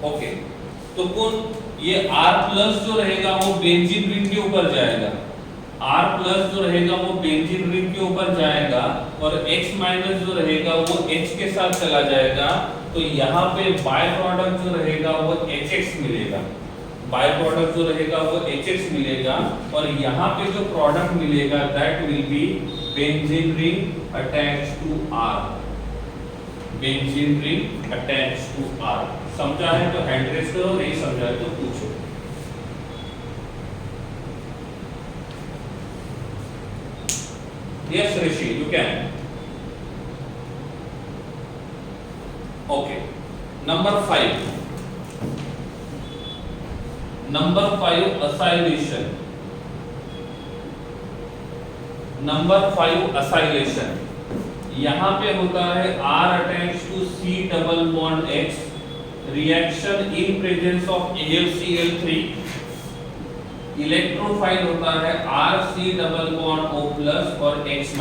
ओके। तो कौन? ये R+ जो रहेगा वो बेंजीन रिंग के ऊपर जाएगा। R+ जो रहेगा वो बेंजीन रिंग के ऊपर जाएगा और X- जो रहेगा वो H के साथ चला जाएगा, तो यहाँ पे बाय प्रोडक्ट जो रहेगा वो HX मिलेगा। बाय प्रोडक्ट जो रहेगा वो HX मिलेगा और यहाँ पे जो प्रोडक्ट मिलेगा that will be benzene ring attached to R। Benzene ring attached to R। समझा है तो हैंड रेज करो, नहीं समझा है तो पूछो। Yes Rishi, you can. Okay, number 5। Number 5 acylation. Number 5 acylation. यहाँ पे होता है R attached to C double bond X, reaction in presence of AlCl3। Electrophile होता है RC डबल बॉन्ड O+ और X-।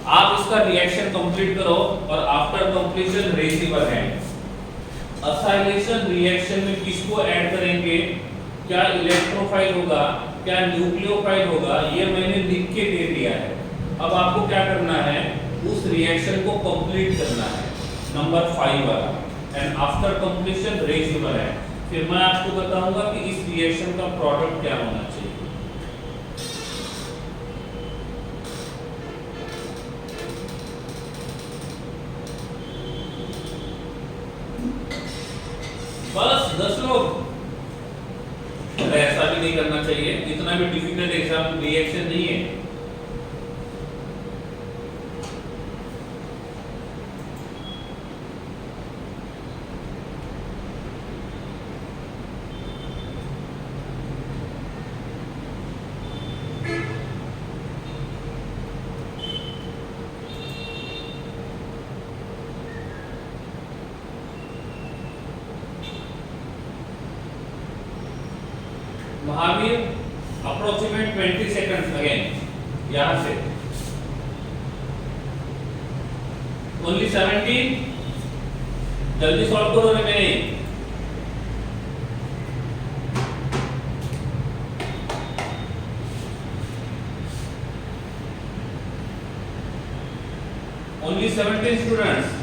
आप इसका रिएक्शन कंप्लीट करो और after completion raise your hand. Acylation reaction में किसको ऐड करेंगे? क्या इलेक्ट्रोफाइल होगा, क्या न्यूक्लियोफाइल होगा, ये मैंने लिख के दे दिया है। अब आपको क्या करना है? उस रिएक्शन को कंप्लीट करना है, नंबर 5 वाला। And after completion raise your hand. फिर मैं आपको बताऊंगा कि इस रिएक्शन का प्रोडक्ट क्या होना चाहिए। बस 10 लोग। ऐसा भी नहीं करना चाहिए, इतना भी डिफिकल्ट एग्जाम रिएक्शन नहीं है। महावीर, अप्रोक्सीमेट 20 सेकंड्स अगेन यहां से। ओनली 17। जल्दी सॉल्व करो रे मेरे। Only 17 students.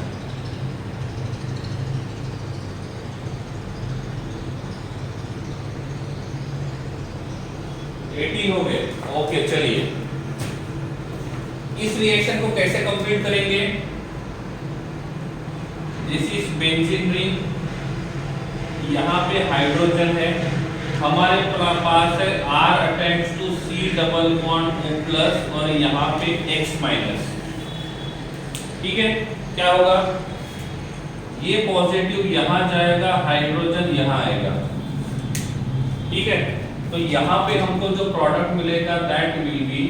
हो गए। ओके चलिए इस रिएक्शन को कैसे कंप्लीट करेंगे? दिस इज बेंजीन रिंग, यहाँ पे हाइड्रोजन है, हमारे पास है R attach to C double bond O plus और यहाँ पे X माइनस। ठीक है, क्या होगा? ये पॉजिटिव यहाँ जाएगा, हाइड्रोजन यहाँ आएगा। ठीक है, तो यहाँ पे हमको जो प्रोडक्ट मिलेगा that will be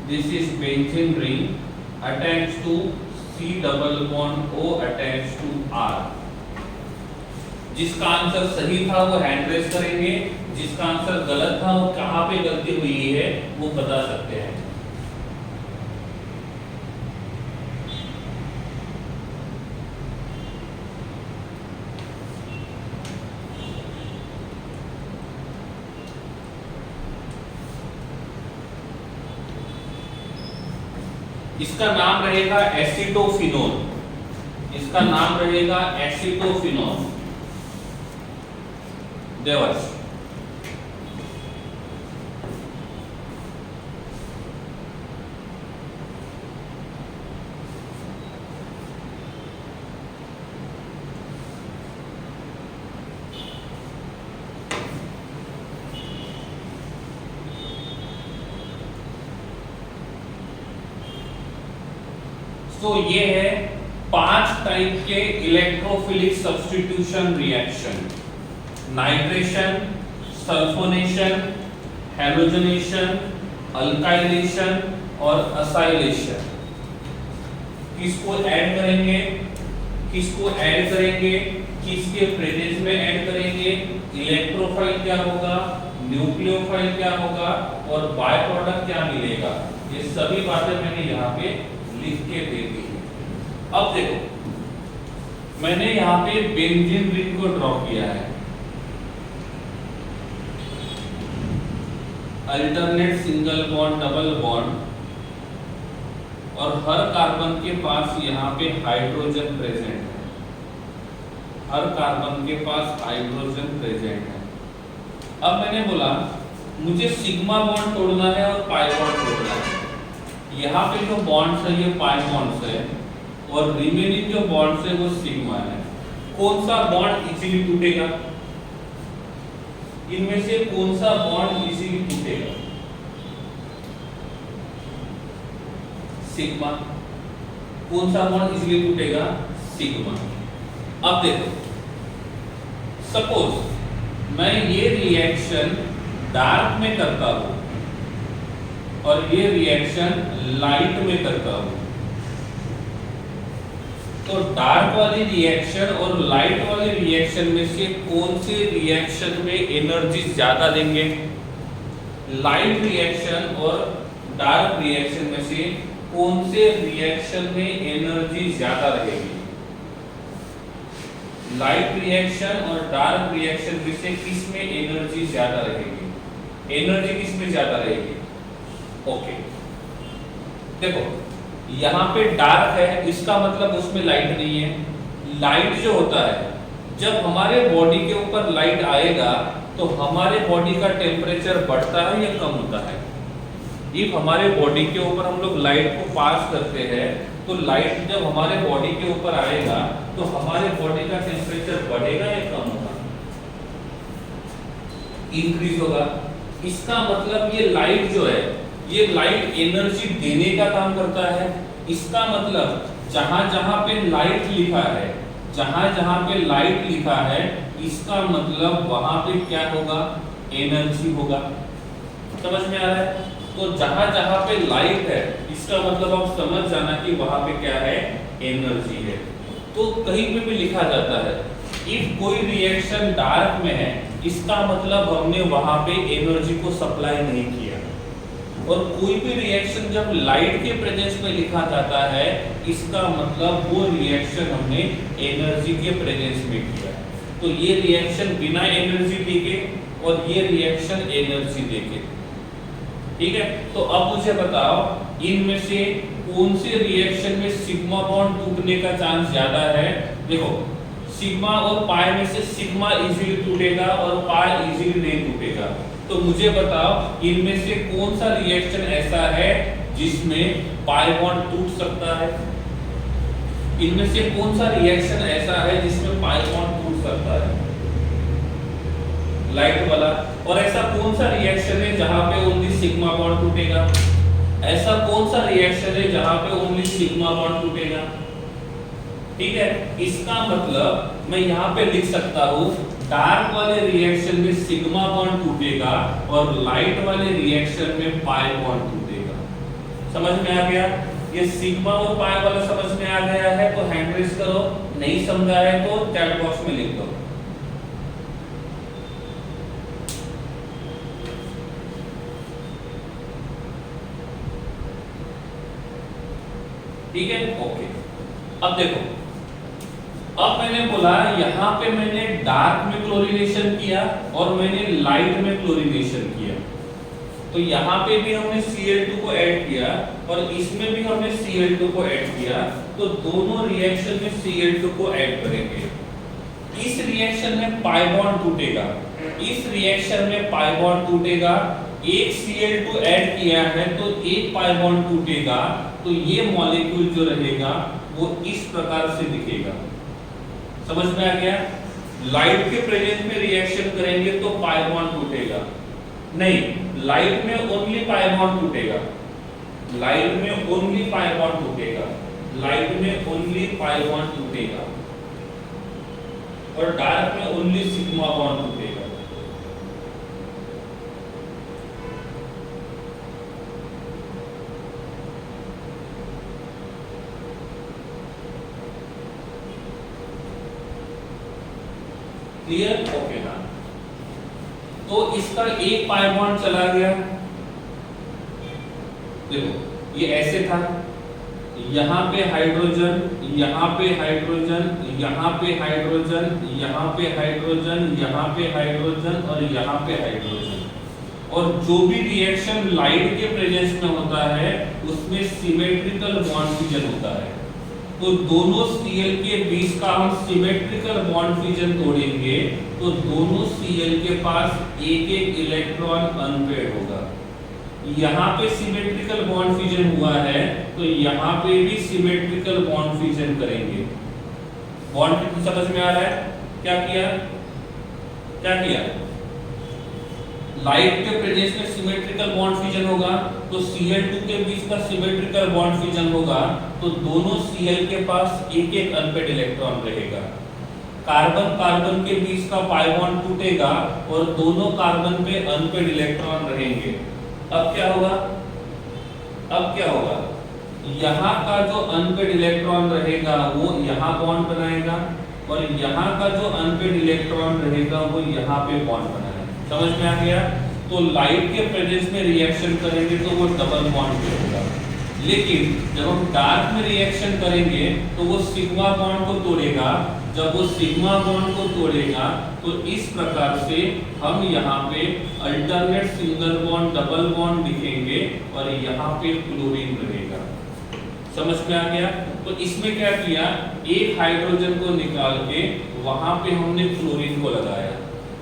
this is benzene ring attach to C double bond O attach to R। जिसका आंसर सही था वो हैंड रेज करेंगे, जिसका आंसर गलत था वो कहाँ पे गलती हुई है वो बता सकते हैं। इसका नाम रहेगा एसिटोफिनोल, इसका नाम रहेगा एसिटोफिनोल। देवर्ष तो ये है 5 टाइप के electrophilic substitution reaction: nitration, sulphonation, halogenation, alkylation और असाइलेशन। किसको ऐड करेंगे, किसको ऐड करेंगे, किसके प्रेजेंस में ऐड करेंगे, इलेक्ट्रोफाइल क्या होगा, न्यूक्लियोफाइल क्या होगा और बाय प्रोडक्ट क्या मिलेगा, ये सभी बातें मैंने यहाँ पे लिख के दे दी। अब देखो मैंने यहाँ पे बेंजीन रिंग को ड्रॉ किया है, alternate single bond, double bond, और हर कार्बन के पास यहाँ पे हाइड्रोजन प्रेजेंट है, हर कार्बन के पास हाइड्रोजन प्रेजेंट है। अब मैंने बोला मुझे सिग्मा बॉन्ड तोड़ना है और पाई बॉन्ड तोड़ना है। यहाँ पे जो बॉन्ड्स है ये पाई बॉन्ड्स है और रिमेनिंग जो बॉन्ड्स है वो सिग्मा है। कौन सा बॉन्ड इजीली टूटेगा, इनमें से कौन सा बॉन्ड इजीली टूटेगा? सिग्मा। कौन सा बॉन्ड इजीली टूटेगा? सिग्मा। अब देखो सपोज मैं ये रिएक्शन डार्क में करता हूं और ये रिएक्शन लाइट में करता हूं, तो डार्क वाली रिएक्शन और लाइट वाली रिएक्शन में से कौन से रिएक्शन में एनर्जी ज्यादा देंगे? लाइट रिएक्शन और डार्क रिएक्शन में से कौन से रिएक्शन में एनर्जी ज्यादा रहेगी? लाइट रिएक्शन और डार्क रिएक्शन में से किस में एनर्जी ज्यादा रहेगी? एनर्जी किस में ज्यादा रहेगी? ओके देखो यहाँ पे डार्क है, इसका मतलब उसमें लाइट नहीं है। लाइट जो होता है जब हमारे बॉडी के ऊपर लाइट आएगा तो हमारे बॉडी का टेम्परेचर बढ़ता है या कम होता है? इफ हमारे बॉडी के ऊपर हम लोग लाइट को पास करते हैं तो लाइट जब हमारे बॉडी के ऊपर आएगा तो हमारे बॉडी का टेम्परेचर बढ़ेगा या कम होगा? इंक्रीज होगा। इसका मतलब ये लाइट जो है ये लाइट एनर्जी देने का काम करता है। इसका मतलब जहां जहां पे लाइट लिखा है, जहां जहां पे लाइट लिखा है, इसका मतलब वहां पे क्या होगा? एनर्जी होगा। समझ में आ रहा है? तो जहां जहां पे लाइट है इसका मतलब आप समझ जाना कि वहां पे क्या है? एनर्जी है। तो कहीं पे भी लिखा जाता है इफ कोई रिएक्शन डार्क में है इसका मतलब हमने वहां पे एनर्जी को सप्लाई नहीं किया। और कोई भी रिएक्शन जब लाइट के प्रेजेंस में लिखा जाता है, इसका मतलब वो रिएक्शन हमने एनर्जी के प्रेजेंस में किया है। तो ये रिएक्शन बिना एनर्जी देके और ये रिएक्शन एनर्जी देके, ठीक है। तो अब मुझे बताओ इनमें से कौन से रिएक्शन में सिग्मा बॉन्ड टूटने का चांस ज्यादा है। देखो सिग्मा और पाई में से सिग्मा इजीली टूटेगा और पाई इजीली नहीं टूटेगा। तो मुझे बताओ इनमें से कौन सा रिएक्शन ऐसा है जिसमें पाई बॉन्ड टूट सकता है। इनमें से कौन सा रिएक्शन ऐसा है जिसमें पाई बॉन्ड टूट सकता है, लाइट वाला। और ऐसा कौन सा रिएक्शन है जहां पे ओनली सिग्मा बॉन्ड टूटेगा। ऐसा कौन सा रिएक्शन है जहां पे ओनली सिग्मा बॉन्ड टूटेगा, ठीक है। इसका मतलब मैं यहाँ पे लिख सकता हूँ डार्क वाले रिएक्शन में सिग्मा बॉन्ड टूटेगा और लाइट वाले रिएक्शन में पाई बॉन्ड टूटेगा। समझ में आ गया। ये सिग्मा और पाई वाला समझ में आ गया है तो हैंड रेज करो, नहीं समझा है तो चैट बॉक्स में लिख दो। ठीक है, ओके। अब देखो, अब मैंने बोला यहाँ पे मैंने डार्क में क्लोरीनेशन किया और मैंने लाइट में क्लोरीनेशन किया। तो यहाँ पे भी हमने Cl2 को ऐड किया और इसमें भी हमने Cl2 को ऐड किया। तो दोनों रिएक्शन में Cl2 को ऐड करेंगे। इस रिएक्शन में पाई बॉन्ड टूटेगा, इस रिएक्शन में पाई बॉन्ड टूटेगा। एक Cl2 ऐड किया है तो एक पाई बॉन्ड टूटेगा। तो ये मॉलिक्यूल जो रहेगा वो इस प्रकार से दिखेगा। समझ में आ गया। लाइट के प्रेजेंस में रिएक्शन करेंगे तो पाई बॉन्ड टूटेगा नहीं, लाइट में ओनली पाई बॉन्ड टूटेगा। लाइट में ओनली पाई बॉन्ड टूटेगा, लाइट में ओनली पाई बॉन्ड टूटेगा और डार्क में ओनली सिग्मा बॉन्ड टूटेगा। क्लियर, ओके ना। तो इसका एक पाई बॉन्ड चला गया। देखो ये ऐसे था, यहाँ पे हाइड्रोजन, यहाँ पे हाइड्रोजन, यहाँ पे हाइड्रोजन, यहाँ पे हाइड्रोजन, यहाँ पे हाइड्रोजन और यहाँ पे हाइड्रोजन। और जो भी रिएक्शन लाइट के प्रेजेंस में होता है उसमें सिमेट्रिकल बॉन्ड फ्यूजन होता है। तो दोनों Cl के बीच का हम सिमेट्रिकल बॉन्ड फ्यूजन तोड़ेंगे तो दोनों Cl के पास एक एक इलेक्ट्रॉन अनपेयर्ड होगा। यहाँ पे सिमेट्रिकल बॉन्ड फ्यूजन हुआ है तो यहाँ पे भी सिमेट्रिकल बॉन्ड फ्यूजन करेंगे। बॉन्ड समझ में आ रहा है। क्या किया, क्या किया, लाइट के प्रेजेंस में सिमेट्रिकल बॉन्ड फ्यूजन होगा तो Cl2 के बीच का सिमेट्रिकल बॉन्ड फ्यूजन होगा तो दोनों Cl के पास एक एक अनपेयर्ड इलेक्ट्रॉन रहेगा। कार्बन कार्बन के बीच का पाई बॉन्ड टूटेगा और दोनों कार्बन पे अनपेयर्ड इलेक्ट्रॉन रहेंगे। अब क्या होगा, अब क्या होगा, यहाँ का जो अनपेयर्ड इलेक्ट्रॉन रहेगा वो यहाँ बॉन्ड बनाएगा और यहाँ का जो अनपेयर्ड इलेक्ट्रॉन रहेगा वो यहाँ पे बॉन्ड बनाएगा। समझ में आ गया। तो लाइट के प्रेजेंस में रिएक्शन करेंगे तो वो डबल बॉन्ड पे होगा, लेकिन जब हम डार्क में रिएक्शन करेंगे तो वो सिग्मा बॉन्ड को तोड़ेगा। जब वो सिग्मा बॉन्ड को तोड़ेगा तो इस प्रकार से हम यहाँ पे alternate single bond double bond लिखेंगे और यहाँ पे क्लोरीन रहेगा। समझ में आ गया। तो इसमें क्या किया, एक हाइड्रोजन को निकाल के वहां पे हमने क्लोरीन को लगाया।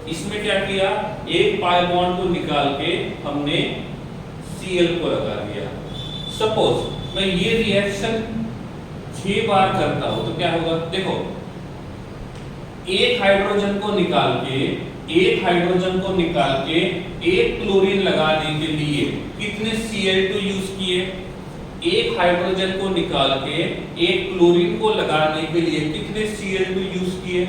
इसमें क्या किया, एक पाई बॉन्ड को निकाल के हमने Cl को लगा दिया। सपोज मैं ये रिएक्शन 6 बार करता हूं तो क्या होगा, देखो एक हाइड्रोजन को निकाल के, एक हाइड्रोजन को निकाल के एक क्लोरीन लगाने के लिए कितने Cl2 यूज किए। एक हाइड्रोजन को निकाल के एक क्लोरीन को लगाने के लिए कितने Cl2 यूज किए,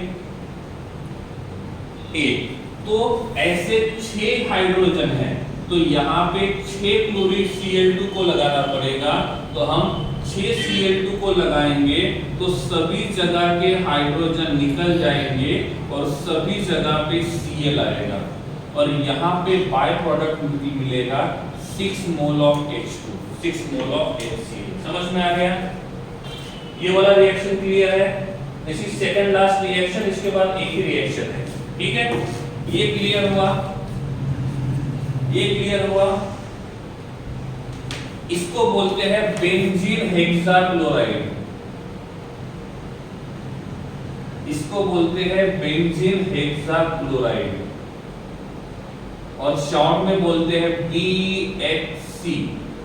एक। तो ऐसे 6 हाइड्रोजन है तो यहाँ पे 6 क्लोरीन Cl2 को लगाना पड़ेगा। तो हम 6 Cl2 को लगाएंगे तो सभी जगह के हाइड्रोजन निकल जाएंगे और सभी जगह पे Cl आएगा और यहाँ पे बाय प्रोडक्ट मिलेगा 6 mole of H2, 6 mole of HCl। समझ में आ गया? ये वाला रिएक्शन क्लियर है? This is second last reaction, इसके बाद एक ही रिएक्शन है। ठीक है, ये क्लियर हुआ, ये क्लियर हुआ। इसको बोलते हैं बेंजीन हेक्साक्लोराइड, इसको बोलते हैं बेंजीन हेक्साक्लोराइड, और शॉर्ट में बोलते हैं BHC।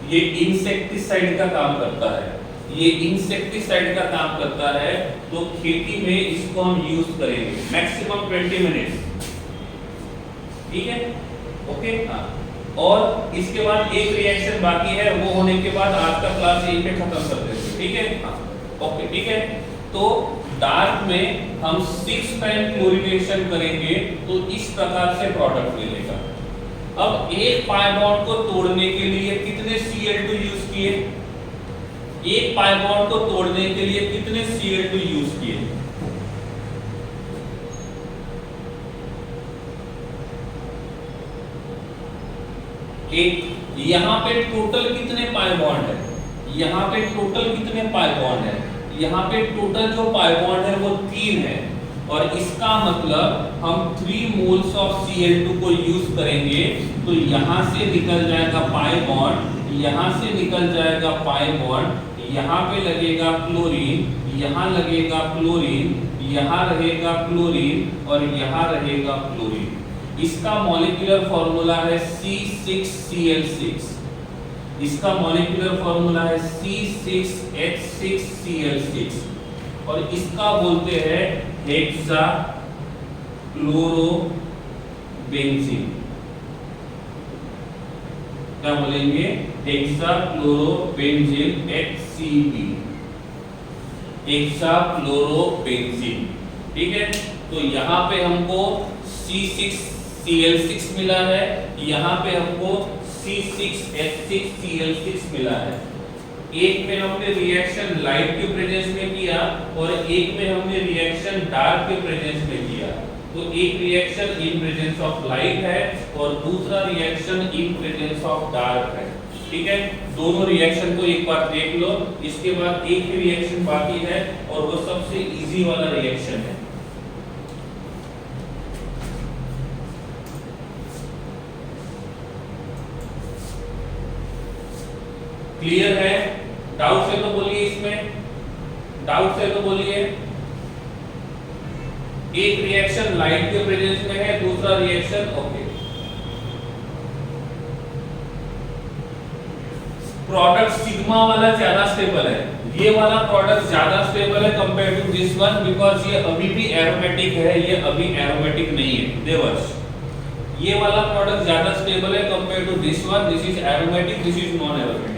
ये इंसेक्टिसाइड का काम करता है, ये इंसेक्टिसाइड का काम करता है, तो खेती में इसको हम यूज करेंगे मैक्सिमम 20 मिनट्स। ठीक है, ओके। हाँ, और इसके बाद एक रिएक्शन बाकी है, वो होने के बाद आज का क्लास यहीं पे खत्म कर देंगे। ठीक है, हाँ, ओके, ठीक है। तो डार्क में हम 6 पैन क्लोरीनेशन करेंगे तो इस प्रकार से प्रोडक्ट मिलेगा। अब एक पाई बॉन्ड को तोड़ने के लिए कितने Cl2 यूज किए? एक पाई बॉन्ड को तोड़ने के लिए कितने Cl2 यूज किए? एक। यहां पे टोटल कितने पाई बॉन्ड है? यहां पे टोटल कितने पाई बॉन्ड है? यहां पे टोटल जो पाई बॉन्ड है वो 3 है, और इसका मतलब हम 3 मोल्स ऑफ Cl2 को यूज करेंगे, तो यहां से निकल जाएगा पाई बॉन्ड, यहां से निकल जाएगा पाई बॉन्ड, यहां पे लगेगा क्लोरीन, यहां लगेगा क्लोरीन, यहां रहेगा क्लोरीन, और यहां रहेगा क्लोरीन। इसका मॉलिक्यूलर फार्मूला है C6Cl6, इसका मॉलिक्यूलर फार्मूला है C6H6Cl6, और इसका बोलते हैं हेक्सा क्लोरोबेंजीन। क्या बोलेंगे? Hexa chlorobenzene HCl, hexa chlorobenzene. ठीक है, तो यहाँ पे हमको C6Cl6 मिला है, यहाँ पे हमको C6H6Cl6 मिला है। एक में हमने रिएक्शन लाइट के प्रेजेंस में किया, और एक में हमने रिएक्शन डार्क के प्रेजेंस में किया। तो एक reaction in presence of light है, और दूसरा reaction in presence of dark है। ठीक है, दोनों रिएक्शन को एक बार देख लो। इसके बाद एक ही रिएक्शन बाकी है, और वो सबसे इजी वाला रिएक्शन है। क्लियर है? डाउट है तो बोलिए, इसमें डाउट है तो बोलिए। एक रिएक्शन लाइट के प्रेजेंस में है, दूसरा रिएक्शन ओके। प्रोडक्ट सिग्मा वाला ज्यादा स्टेबल है, ये वाला प्रोडक्ट ज्यादा स्टेबल है compare to this one, because ये अभी भी एरोमेटिक है, ये अभी एरोमेटिक नहीं है देवर्स। ये वाला प्रोडक्ट ज्यादा स्टेबल है compare to this one, this is aromatic, this is non aromatic.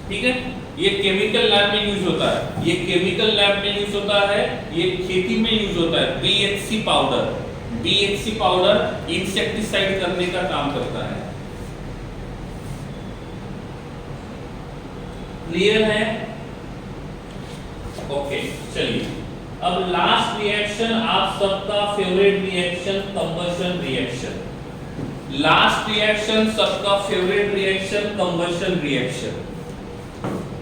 ठीक है, ये केमिकल लैब में यूज होता है, ये केमिकल लैब में यूज होता है, ये खेती में यूज होता है। BHC powder, BHC powder insecticide करने का काम करता है। क्लियर है? ओके, चलिए अब लास्ट रिएक्शन, आप सबका favourite reaction, combustion reaction. Last reaction सबका फेवरेट रिएक्शन, कंबशन रिएक्शन।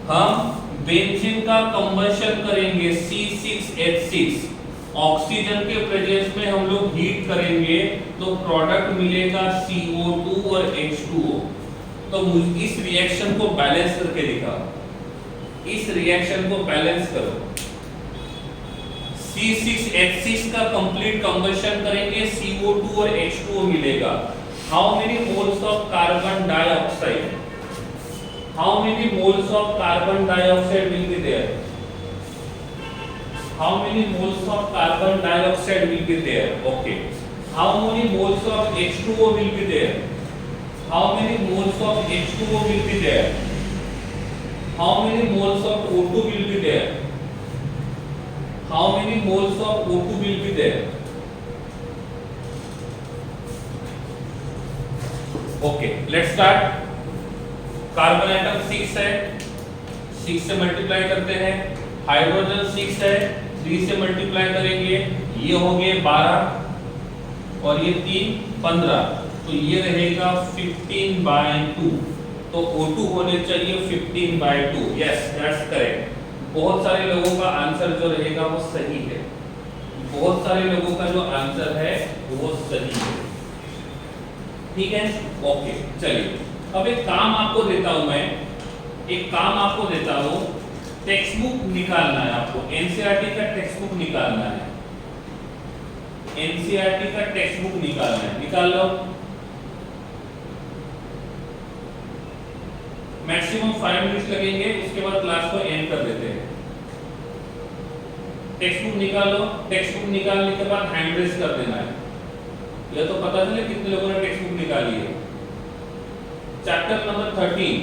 हम बेंजीन का कंबशन करेंगे C6H6, ऑक्सीजन के प्रेजेंस में हम लोग हीट करेंगे, तो प्रोडक्ट मिलेगा CO2 और H2O। तो इस रिएक्शन को बैलेंस करके दिखाओ, इस रिएक्शन को बैलेंस करो। C6H6 का कंप्लीट कंबशन करेंगे, CO2 और H2O मिलेगा। How many moles of carbon dioxide? How many moles of carbon dioxide will be there? How many moles of carbon dioxide will be there? Okay. How many moles of H2O will be there? How many moles of H2O will be there? How many moles of O2 will be there? How many moles of O2 will be there? Okay, let's start. Carbon atom 6 है, 6 से multiply करते हैं। Hydrogen 6 है, 3 से multiply करेंगे, ये हो गए 12। और ये 3 15, तो ये रहेगा 15/2, तो O2 होने चाहिए 15/2। Yes, that's correct. बहुत सारे लोगों का आंसर जो रहेगा वो सही है, बहुत सारे लोगों का जो आंसर है वो सही है। ठीक है, ओके। चलिए अब एक काम आपको देता हूं मैं, टेक्स्ट बुक निकालना है आपको, एनसीईआरटी का टेक्स्ट बुक निकालना है, निकाल लो। मैक्सिमम 5 मिनट्स लगेंगे, उसके बाद क्लास को एंड कर देते हैं। टेक्स्ट बुक निकालो, टेक्स्ट बुक निकालने के बाद हैंड रेस कर देना है, यह तो पता चले कितने लोगों ने टेक्स्ट बुक निकाली है। चैप्टर नंबर 13,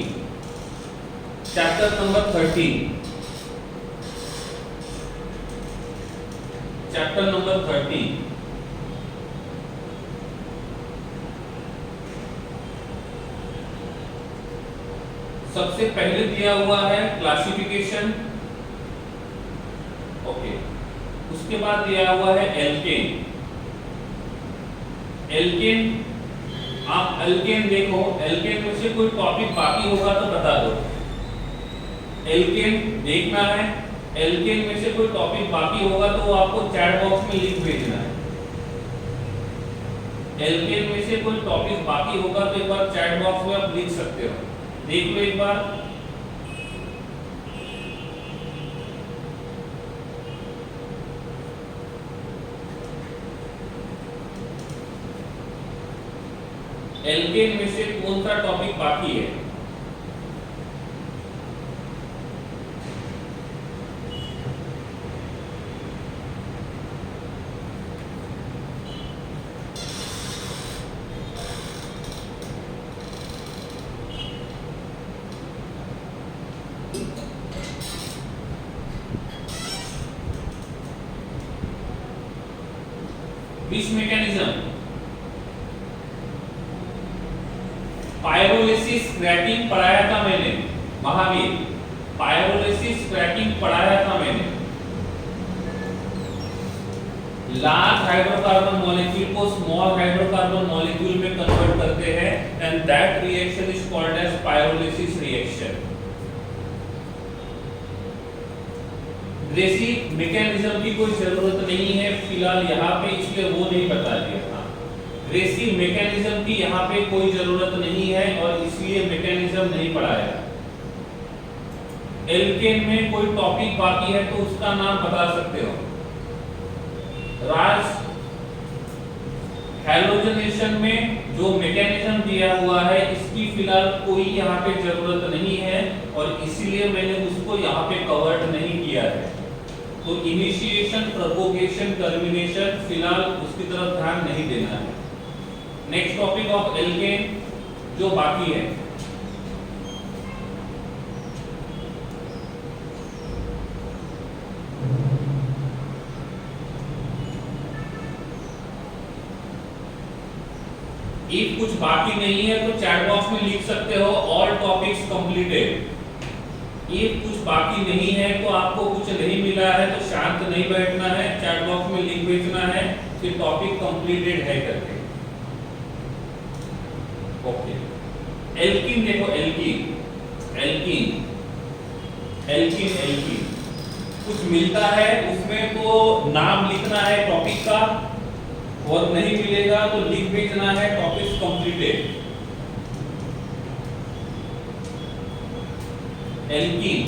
सबसे पहले दिया हुआ है क्लासिफिकेशन, ओके। उसके बाद दिया हुआ है एल्केन। आप एल्केन देखो, एल्केन में से कोई टॉपिक बाकी होगा तो बता दो। एल्केन देखना है, एल्केन में से कोई टॉपिक बाकी होगा तो वो आपको चैट बॉक्स में लिंक भेजना है। एल्केन में से कोई टॉपिक बाकी होगा तो एक बार चैट बॉक्स में आप लिख सकते हो, देख लो एक बार। एल्केन में से कौन सा टॉपिक बाकी है? Which mechanism? पायरोलिसिस क्रैकिंग पढ़ाया था मैंने, महावीर, पायरोलिसिस क्रैकिंग पढ़ाया था मैंने। लार्ज हाइड्रोकार्बन मॉलिक्यूल को स्मॉल हाइड्रोकार्बन मॉलिक्यूल में कन्वर्ट करते हैं and that reaction is called as pyrolysis reaction. Gracy mechanism की कोई जरूरत नहीं है फिलहाल यहाँ पे, इसलिए वो नहीं बता दिया था। ग्रेसी मैकेनिज्म की यहाँ पे कोई जरूरत नहीं है और इसलिए मैकेनिज्म नहीं पढ़ाया। एल्केन में कोई टॉपिक बाकी है तो उसका नाम बता सकते हो। राज, हैलोजनेशन में जो मैकेनिज्म दिया हुआ है इसकी फिलहाल कोई यहाँ पे जरूरत नहीं है और इसलिए मैंने उसको यहाँ पे कवर्ड नहीं किया है। तो इनिशिएशन, प्रोपोगेशन, टर्मिनेशन फिलहाल उसकी तरफ ध्यान नहीं देना है। नेक्स्ट टॉपिक ऑफ एल्केन जो बाकी है, इफ कुछ बाकी नहीं है तो चैट बॉक्स में लिख सकते हो ऑल टॉपिक्स कंप्लीटेड। इफ कुछ बाकी नहीं है तो आपको कुछ नहीं मिला है तो शांत नहीं बैठना है, चैट बॉक्स में लिख भेजना है कि टॉपिक कंप्लीटेड है करके। ओके, एल्कीन देखो, एल्कीन कुछ मिलता है उसमें तो नाम लिखना है टॉपिक का, और नहीं मिलेगा तो लिख भेजना है टॉपिक्स कंप्लीटेड। एल्कीन